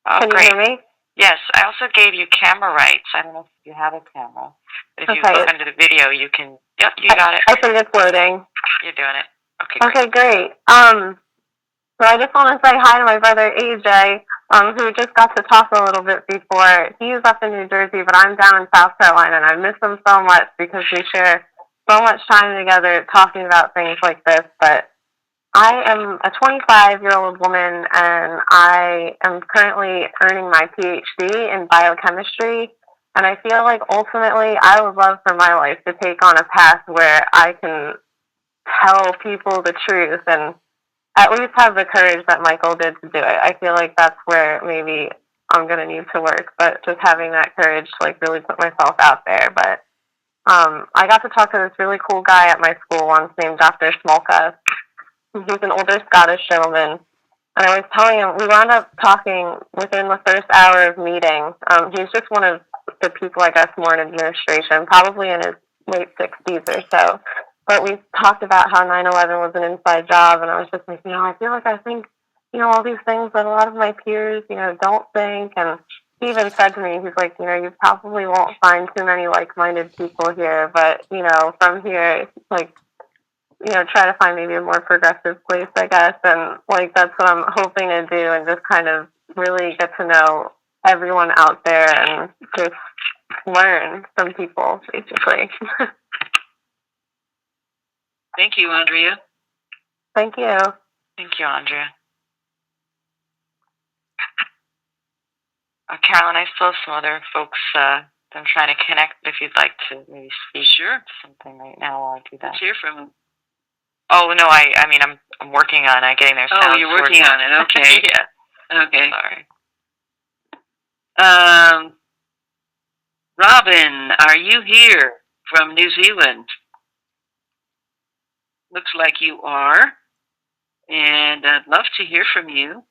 Oh, can great. you hear me? Yes, I also gave you camera rights. I don't know if you have a camera. But if you look under the video, you can... Yep, you got it. I think it's loading. You're doing it. Okay, great. So I just want to say hi to my brother AJ, who just got to talk a little bit before. He's up in New Jersey, but I'm down in South Carolina, and I miss him so much because we share so much time together talking about things like this. But I am a 25-year-old woman, and I am currently earning my PhD in biochemistry. And I feel like ultimately I would love for my life to take on a path where I can tell people the truth and at least have the courage that Michael did to do it. I feel like that's where maybe I'm going to need to work, but just having that courage to like really put myself out there. But I got to talk to this really cool guy at my school once named Dr. Smolka. He's an older Scottish gentleman. And I was telling him, we wound up talking within the first hour of meeting. He's just one of the people, I guess, more in administration, probably in his late 60s or so. But we talked about how 9/11 was an inside job, and I was just like, I feel like I think, all these things that a lot of my peers, don't think. And he even said to me, he's like, you probably won't find too many like-minded people here, but, from here, like, try to find maybe a more progressive place, I guess. And, like, that's what I'm hoping to do and just kind of really get to know everyone out there and just learn from people, basically. Thank you, Andrea. Thank you. Thank you, Andrea. Carolyn, I still have some other folks that I'm trying to connect. If you'd like to maybe speak to something right now while I do that. Let's hear from them. Oh, no, I mean, I'm working on getting their sound. Oh, you're working on it. Okay. Yeah. Okay. Sorry. Robin, are you here from New Zealand? Looks like you are. And I'd love to hear from you.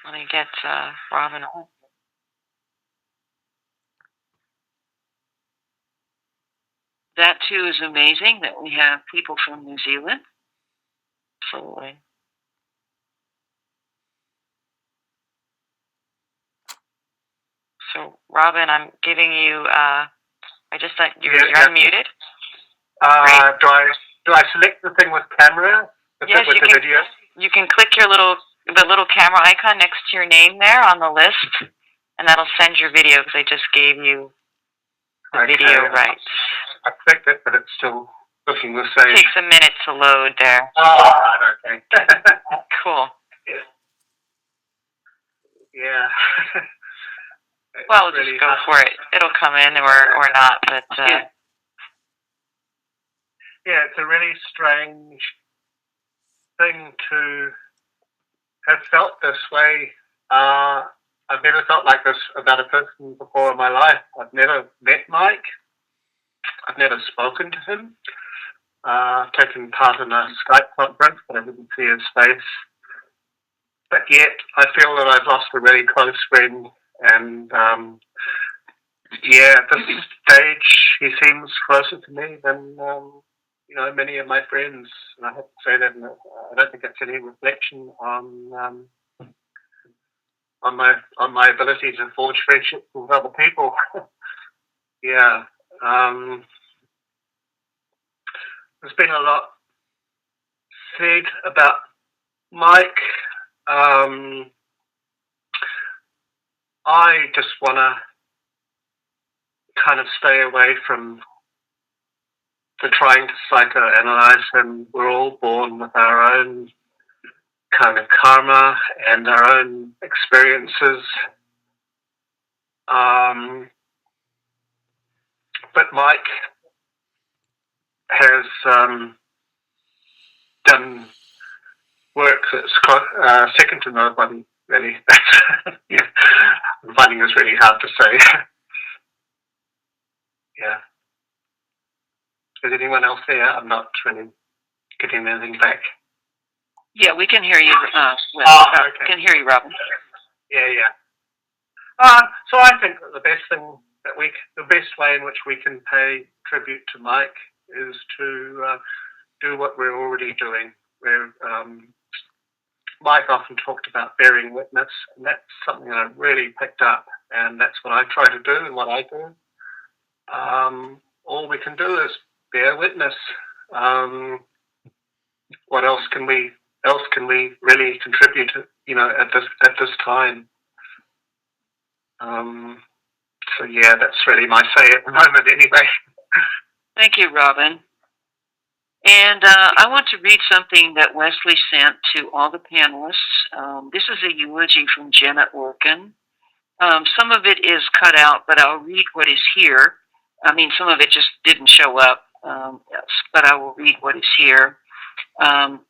Let me get Robin on. That, too, is amazing that we have people from New Zealand. Absolutely. So, Robin, I'm giving you, you're unmuted. Do I select the thing with camera? Yes, with the video? You can click the little camera icon next to your name there on the list, and that'll send your video because I just gave you the video rights. I clicked it, but it's still looking the same. It takes a minute to load there. Oh, okay. Cool. Yeah. Well, really just go for it. It'll come in or not, but yeah, it's a really strange thing to have felt this way. I've never felt like this about a person before in my life. I've never met Mike. I've never spoken to him. I've taken part in a Skype conference, but I didn't see his face. But yet, I feel that I've lost a really close friend. And, at this stage, he seems closer to me than, many of my friends. And I have to say that I don't think that's any reflection on my ability to forge friendships with other people. Yeah. There's been a lot said about Mike, I just want to kind of stay away from trying to psychoanalyze him. We're all born with our own kind of karma and our own experiences. But Mike has done work that's second to nobody, really. Yeah. I'm finding this really hard to say. Yeah. Is anyone else there? I'm not really getting anything back. Yeah, we can hear you. Okay. Can hear you, Robin. Yeah. So I think that the best way in which we can pay tribute to Mike is to do what we're already doing. Mike often talked about bearing witness, and that's something that I've really picked up, and that's what I try to do and what I do. All we can do is bear witness. What else can we really contribute to, at this time? So yeah, that's really my say at the moment anyway. Thank you, Robin. And I want to read something that Wesley sent to all the panelists. This is a eulogy from Jenna Orkin. Some of it is cut out, but I'll read what is here. I mean, some of it just didn't show up, but I will read what is here.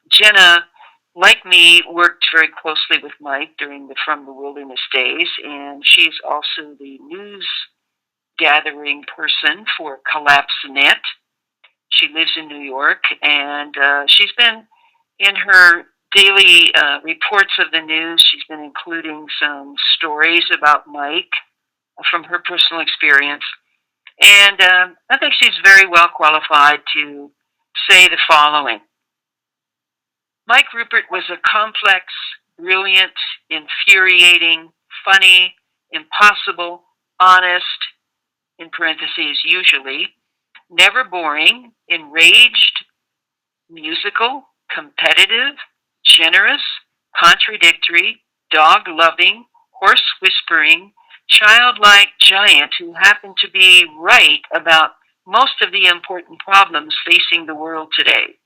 Jenna, like me, worked very closely with Mike during the From the Wilderness days, and she's also the news gathering person for CollapseNet. She lives in New York, and she's been in her daily reports of the news. She's been including some stories about Mike from her personal experience. And I think she's very well qualified to say the following. Mike Ruppert was a complex, brilliant, infuriating, funny, impossible, honest, in parentheses, usually, never boring, enraged, musical, competitive, generous, contradictory, dog-loving, horse-whispering, childlike giant who happened to be right about most of the important problems facing the world today.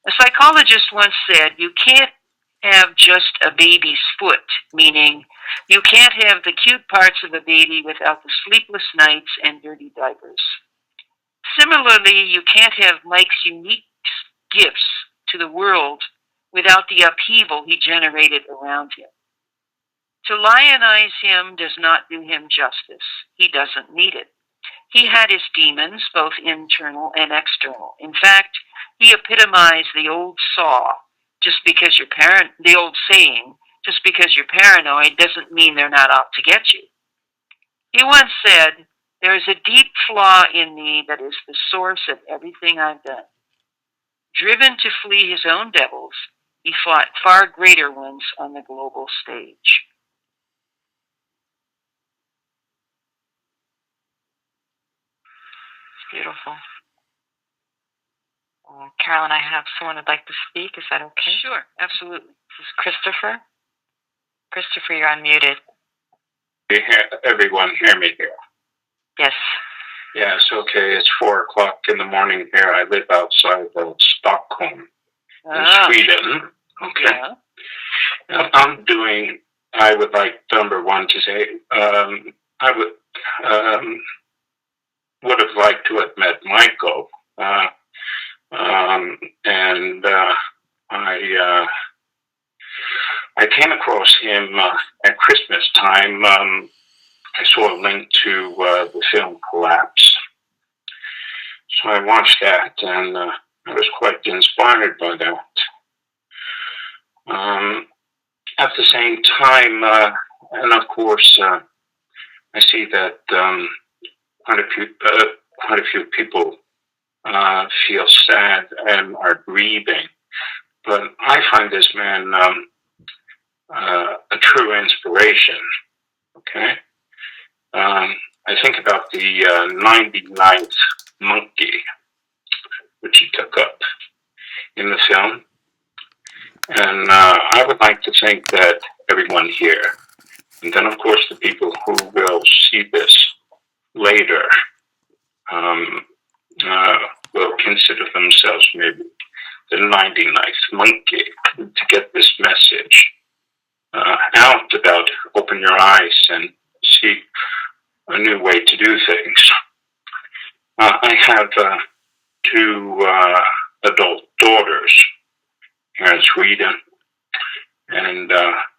A psychologist once said, you can't have just a baby's foot, meaning you can't have the cute parts of a baby without the sleepless nights and dirty diapers. Similarly, you can't have Mike's unique gifts to the world without the upheaval he generated around him. To lionize him does not do him justice. He doesn't need it. He had his demons, both internal and external. In fact, he epitomized the old saw, the old saying, just because you're paranoid doesn't mean they're not out to get you. He once said, there is a deep flaw in me that is the source of everything I've done. Driven to flee his own devils, he fought far greater ones on the global stage. Beautiful. Carolyn, I have someone who'd like to speak. Is that okay? Sure, absolutely. This is Christopher. Christopher, you're unmuted. Everyone hear me here? Yes. Yes, okay. It's 4:00 in the morning here. I live outside of Stockholm in Sweden. Okay. Yeah. I would like, number one, to say, I would have liked to have met Michael. I came across him at Christmas time. I saw a link to the film Collapse. So I watched that, and I was quite inspired by that. At the same time, and of course, I see that quite a few people feel sad and are grieving. But I find this man a true inspiration. Okay, I think about the 99th monkey, which he took up in the film. And I would like to think that everyone here, and then of course the people who will see this later, um, will consider themselves maybe the 99th monkey to get this message out about open your eyes and see a new way to do things. I have two adult daughters here in Sweden, and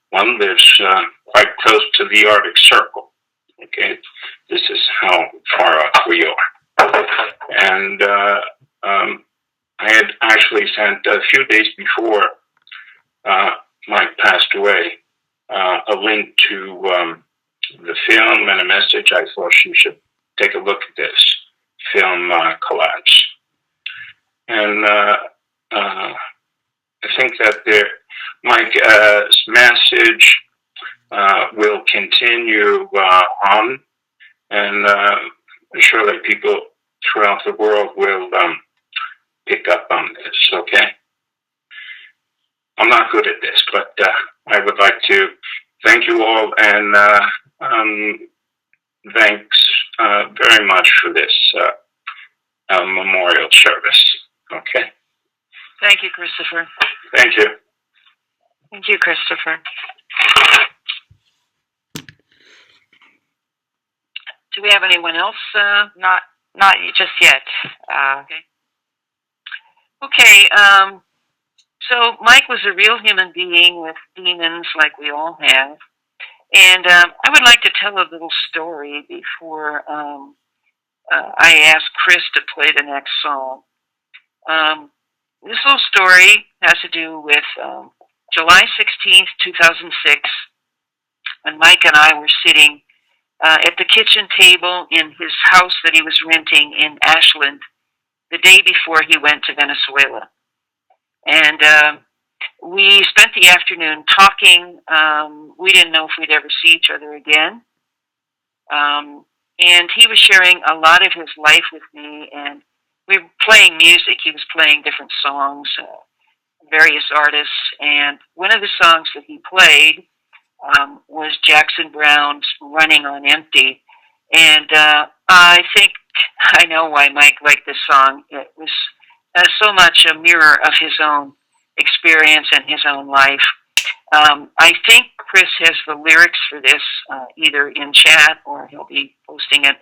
one lives quite close to the Arctic Circle. Okay, this is how far off we are. And I had actually sent a few days before Mike passed away a link to the film and a message. I thought she should take a look at this film, Collapse. And I think that Mike's message will continue on, and surely people throughout the world will pick up on this, okay? I'm not good at this, but I would like to thank you all, and thanks very much for this memorial service, okay? Thank you, Christopher. Thank you. Thank you, Christopher. Do we have anyone else? Not just yet. Okay. So Mike was a real human being with demons like we all have. And I would like to tell a little story before I ask Chris to play the next song. This little story has to do with July 16th, 2006, when Mike and I were sitting at the kitchen table in his house that he was renting in Ashland the day before he went to Venezuela. And we spent the afternoon talking. We didn't know if we'd ever see each other again. And he was sharing a lot of his life with me, and we were playing music. He was playing different songs, various artists, and one of the songs that he played was Jackson Browne's Running on Empty. And I think I know why Mike liked this song. It was so much a mirror of his own experience and his own life. I think Chris has the lyrics for this either in chat or he'll be posting it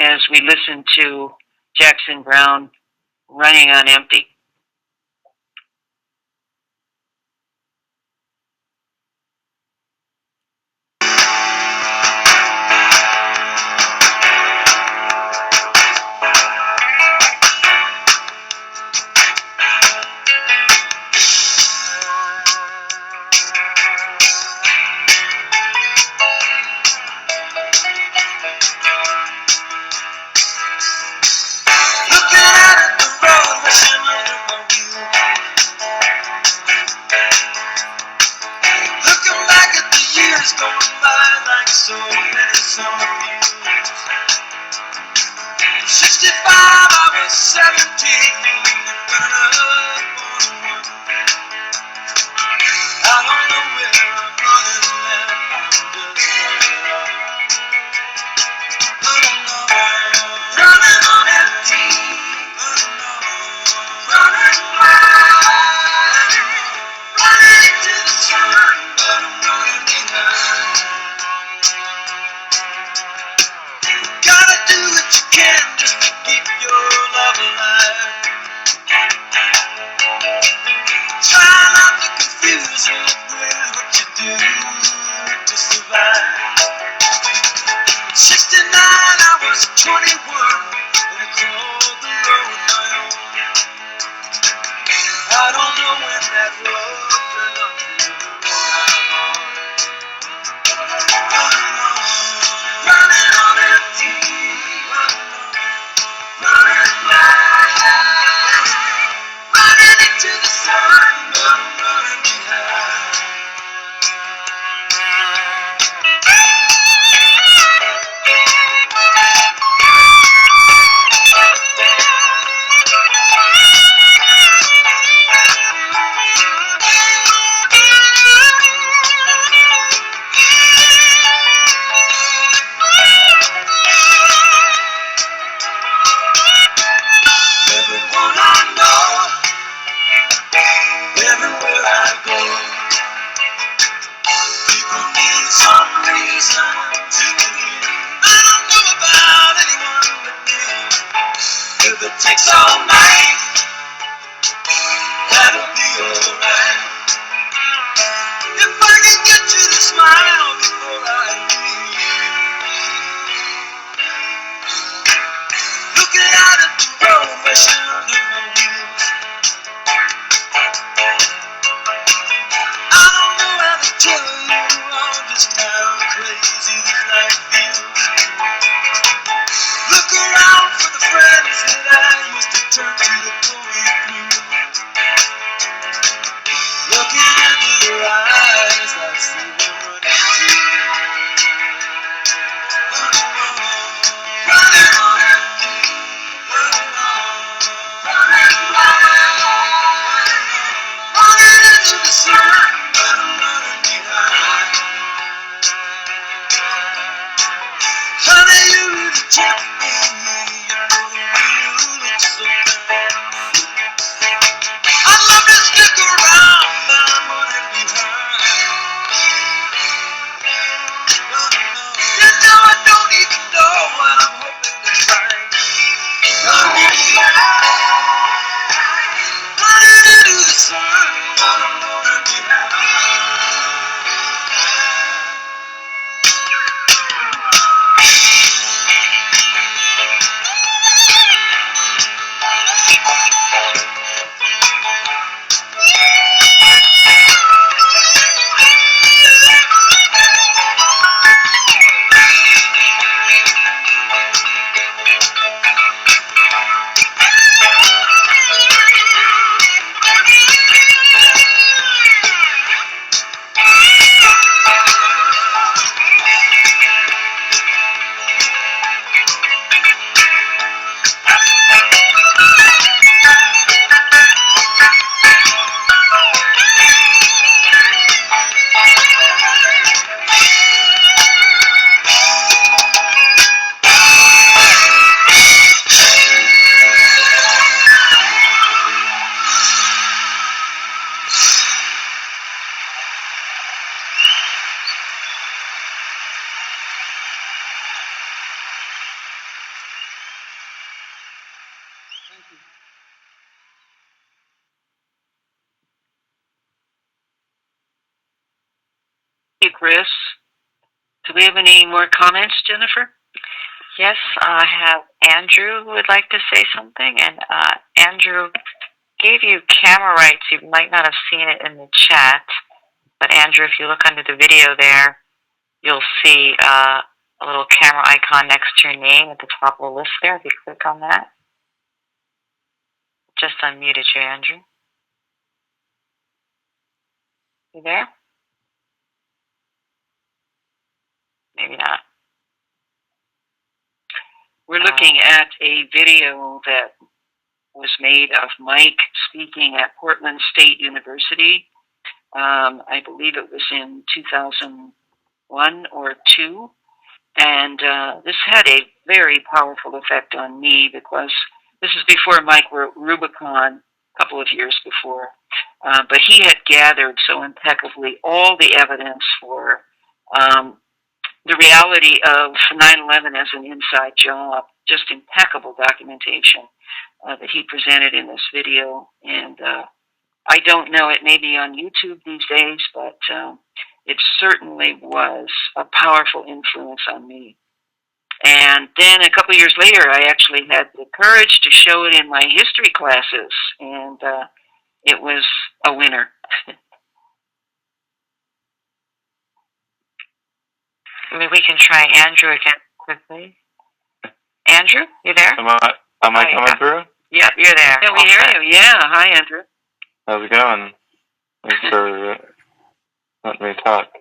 as we listen to Jackson Browne Running on Empty. sun to the wind. I don't know about anyone but you. If it takes all night, that'll be alright. If I can get you to smile before I leave. Looking out at the road, rushing under my wheels. I don't know how to tell you all just how crazy this life feels. Look around for the friends that I used to turn to pull me through. Looking into their eyes, I see them running too. Running on, running into the sun, but I'm running behind. Honey, you really kept me. You know the way you look so kind. I'd love to stick around, but I'm running behind. You know I don't even know what I'm hoping to find. Running into the sun, but I'm running behind. Thank you, Chris. Do we have any more comments, Jennifer? Yes, I have Andrew who would like to say something, and Andrew gave you camera rights. You might not have seen it in the chat, but Andrew, if you look under the video there, you'll see a little camera icon next to your name at the top of the list there. If you click on that. Just unmuted you, Andrew. You there? Maybe not. We're looking at a video that was made of Mike speaking at Portland State University. I believe it was in 2001 or 2. And this had a very powerful effect on me because this is before Mike wrote Rubicon, a couple of years before. But he had gathered so impeccably all the evidence for the reality of 9/11 as an inside job, just impeccable documentation that he presented in this video. And I don't know, it may be on YouTube these days, but it certainly was a powerful influence on me. And then a couple of years later, I actually had the courage to show it in my history classes, and it was a winner. Maybe we can try Andrew again quickly. Andrew, you there? Am I coming through? Yep, you're there. Yeah, we hear you. Yeah, hi, Andrew. How's it going? Thanks for letting me talk.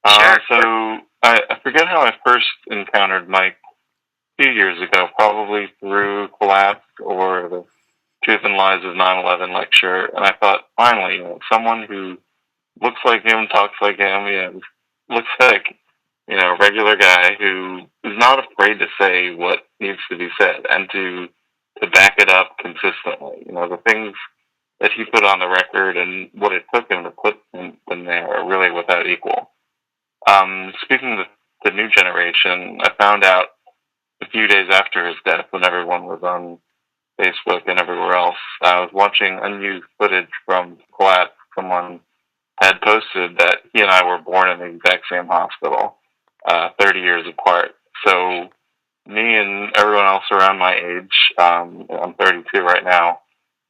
Sure. So I forget how I first encountered Mike a few years ago, probably through Collapse or the Truth and Lies of 9/11 lecture, and I thought, finally, someone who looks like him, talks like him, looks like, a regular guy who is not afraid to say what needs to be said and to back it up consistently. The things that he put on the record and what it took him to put them there are really without equal. Speaking new generation. I found out a few days after his death, when everyone was on Facebook and everywhere else. I was watching unused footage from Colette. Someone had posted that he and I were born in the exact same hospital, 30 years apart. So me and everyone else around my age, I'm 32 right now,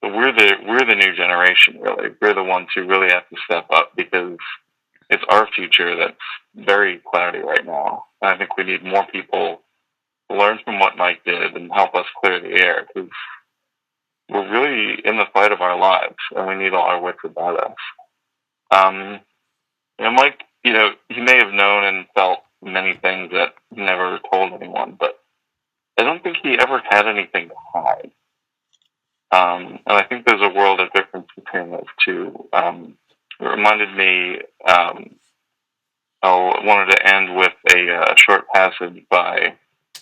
but we're the new generation, really. We're the ones who really have to step up, because it's our future that's very cloudy right now. And I think we need more people to learn from what Mike did and help us clear the air, because we're really in the fight of our lives, and we need all our wits about us. And Mike, he may have known and felt many things that he never told anyone, but I don't think he ever had anything to hide. And I think there's a world of difference between those two. It reminded me, I wanted to end with a short passage by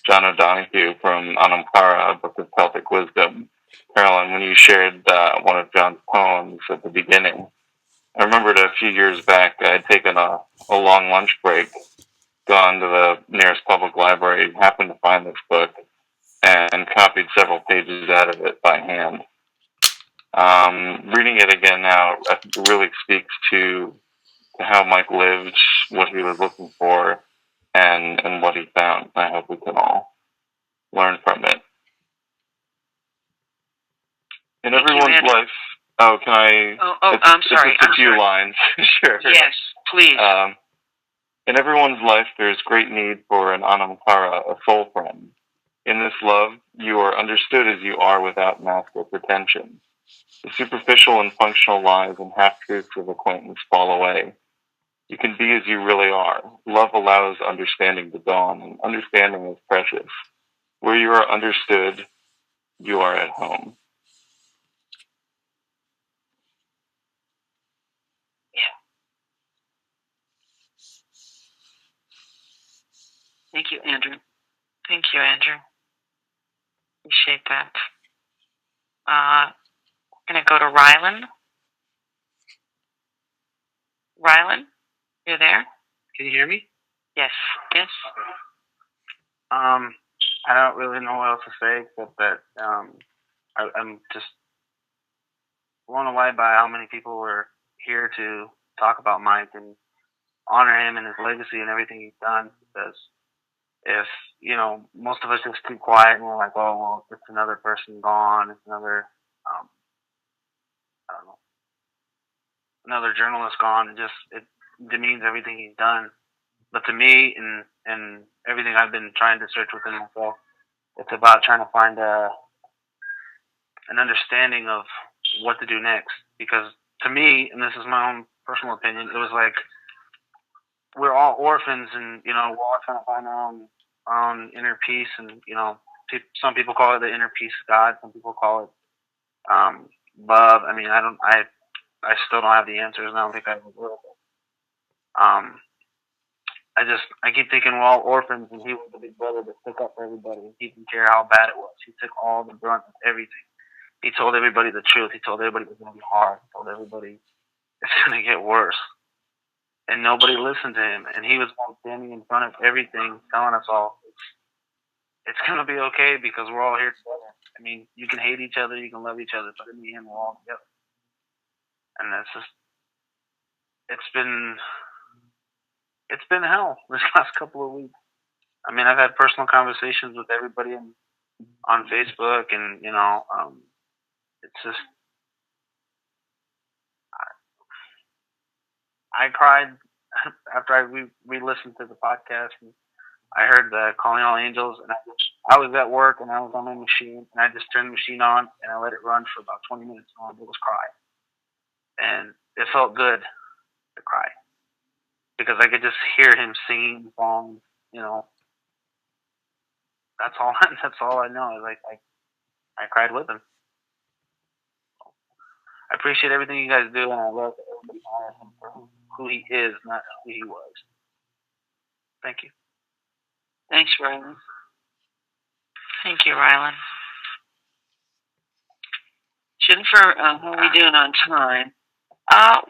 John O'Donohue from Anamkara, a book of Celtic wisdom. Carolyn, when you shared one of John's poems at the beginning, I remembered a few years back I had taken a long lunch break, gone to the nearest public library, happened to find this book, and copied several pages out of it by hand. Reading it again now, I think it really speaks to how Mike lived, what he was looking for, and what he found. I hope we can all learn from it. In everyone's life. Oh, can I? I'm sorry. It's just a few lines. Sure. Yes, please. In everyone's life, there's great need for an anamkara, a soul friend. In this love, you are understood as you are without mask or pretension. The superficial and functional lies and half-truths of acquaintance fall away. You can be as you really are. Love allows understanding to dawn, and understanding is precious. Where you are understood, you are at home. Thank you, Andrew. Thank you, Andrew. Appreciate that. I'm going to go to Rylan. Rylan, you there? Can you hear me? Yes. Yes. I don't really know what else to say except that I'm just blown away by how many people were here to talk about Mike and honor him and his legacy and everything he's done. Because if, most of us just keep quiet and we're like, oh, well, it's another person gone, it's another, I don't know, another journalist gone, it demeans everything he's done. But to me, and everything I've been trying to search within myself, it's about trying to find an understanding of what to do next. Because to me, and this is my own personal opinion, it was like we're all orphans, and we're all trying to find our own inner peace. And some people call it the inner peace of God. Some people call it love. I mean, I still don't have the answers, and I don't think I ever will. I keep thinking we're all orphans, and he was the big brother that took up for everybody. He didn't care how bad it was. He took all the brunt of everything. He told everybody the truth. He told everybody it was going to be hard. He told everybody it's going to get worse. And nobody listened to him. And he was standing in front of everything, telling us all, it's going to be okay because we're all here together. I mean, you can hate each other, you can love each other, but in the end, we're all together. And it's been hell this last couple of weeks. I mean, I've had personal conversations with everybody on Facebook, and it's just I cried after I re-listened to the podcast, and I heard the Calling All Angels, and I was at work and I was on my machine, and I just turned the machine on and I let it run for about 20 minutes, and all I did was cry, and it felt good to cry because I could just hear him singing songs. That's all. That's all I know. I cried with him. I appreciate everything you guys do, and I love that everybody honors him for who he is, not who he was. Thank you. Thanks, Rylan. Thank you, Rylan. Jennifer, how are we doing on time?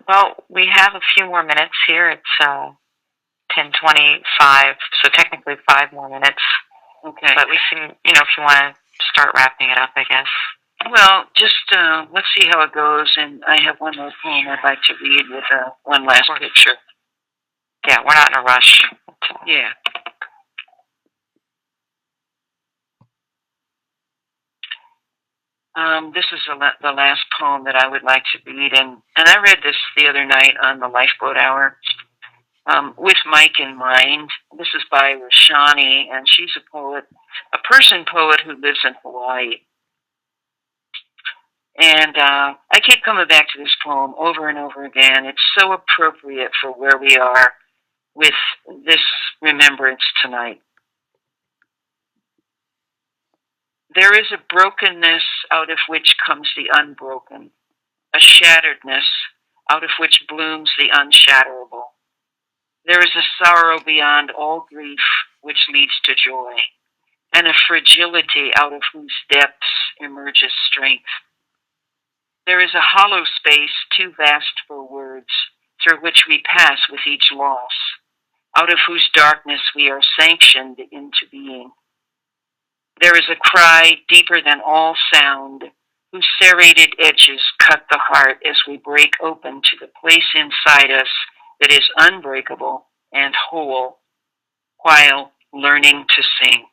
Well, we have a few more minutes here. It's 10:25, so technically 5 more minutes. Okay. But we can, if you want to start wrapping it up, I guess. Well, just let's see how it goes. And I have one more poem I'd like to read with one last picture. Yeah, we're not in a rush. Yeah. This is the last poem that I would like to read, and I read this the other night on the Lifeboat Hour with Mike in mind. This is by Rashani, and she's a poet, a person poet who lives in Hawaii. And I keep coming back to this poem over and over again. It's so appropriate for where we are with this remembrance tonight. There is a brokenness out of which comes the unbroken, a shatteredness out of which blooms the unshatterable. There is a sorrow beyond all grief which leads to joy, and a fragility out of whose depths emerges strength. There is a hollow space too vast for words, through which we pass with each loss, out of whose darkness we are sanctioned into being. There is a cry deeper than all sound, whose serrated edges cut the heart as we break open to the place inside us that is unbreakable and whole, while learning to sing.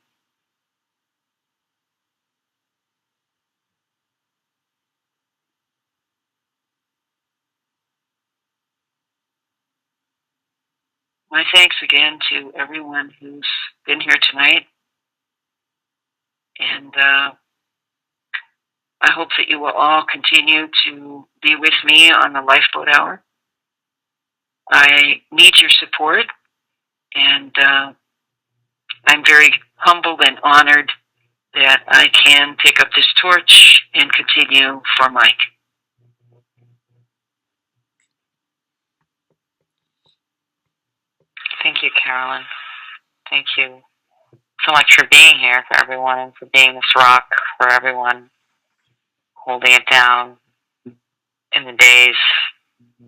My thanks again to everyone who's been here tonight. And I hope that you will all continue to be with me on the Lifeboat Hour. I need your support, and I'm very humbled and honored that I can pick up this torch and continue for Mike. Thank you, Carolyn. Thank you so much for being here for everyone and for being this rock for everyone, holding it down in the days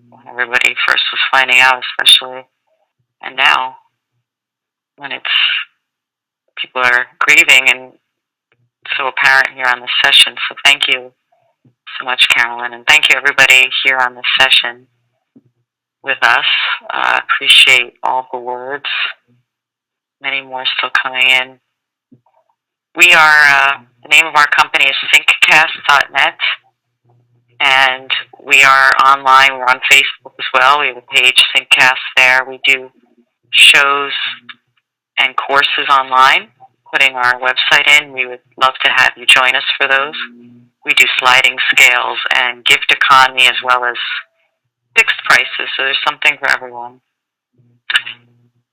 when everybody first was finding out, especially, and now when people are grieving and so apparent here on this session. So thank you so much, Carolyn, and thank you everybody here on this session with us. Appreciate all the words. Many more still coming in. We are, the name of our company is thinkcast.net, and we are online. We're on Facebook as well. We have a page, Thinkcast, there. We do shows and courses online, putting our website in. We would love to have you join us for those. We do sliding scales and gift economy as well as fixed prices, so there's something for everyone.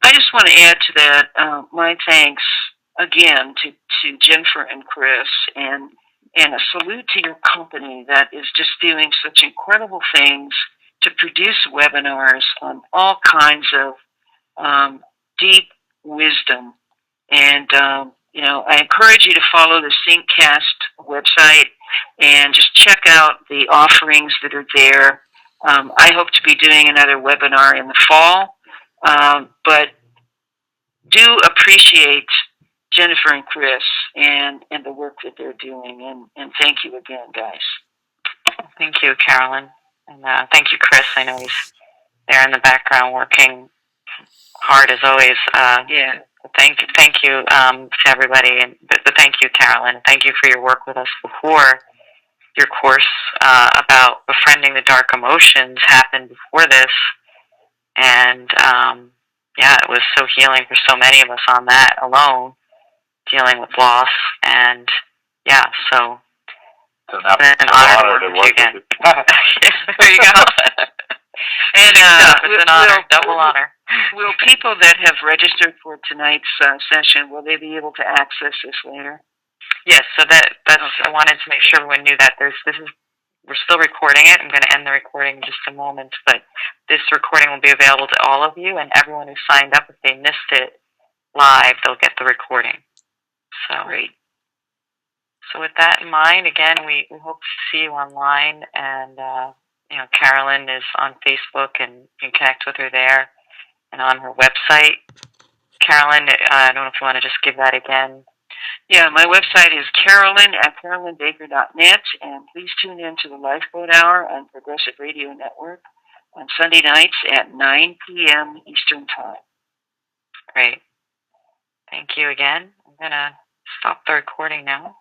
I just want to add to that my thanks again to Jennifer and Chris, and a salute to your company that is just doing such incredible things to produce webinars on all kinds of deep wisdom. And, I encourage you to follow the Syncast website and just check out the offerings that are there. I hope to be doing another webinar in the fall, but do appreciate Jennifer and Chris and the work that they're doing. And thank you again, guys. Thank you, Carolyn. And thank you, Chris. I know he's there in the background working hard as always. Yeah. Thank you to everybody, and but thank you, Carolyn. Thank you for your work with us before. Your course about befriending the dark emotions happened before this, and it was so healing for so many of us on that alone, dealing with loss, and so it's an honor to work with you again. There you go. And it's an honor, double honor. Will people that have registered for tonight's session, will they be able to access this later? Yes, so that's I wanted to make sure everyone knew that we're still recording it. I'm going to end the recording in just a moment, but this recording will be available to all of you, and everyone who signed up, if they missed it live, they'll get the recording. So great. So with that in mind, again, we hope to see you online, and Carolyn is on Facebook, and you can connect with her there. and on her website. Carolyn, I don't know if you want to just give that again. Yeah, my website is carolyn@carolynbaker.net, and please tune in to the Lifeboat Hour on Progressive Radio Network on Sunday nights at 9 p.m. Eastern Time. Great. Thank you again. I'm going to stop the recording now.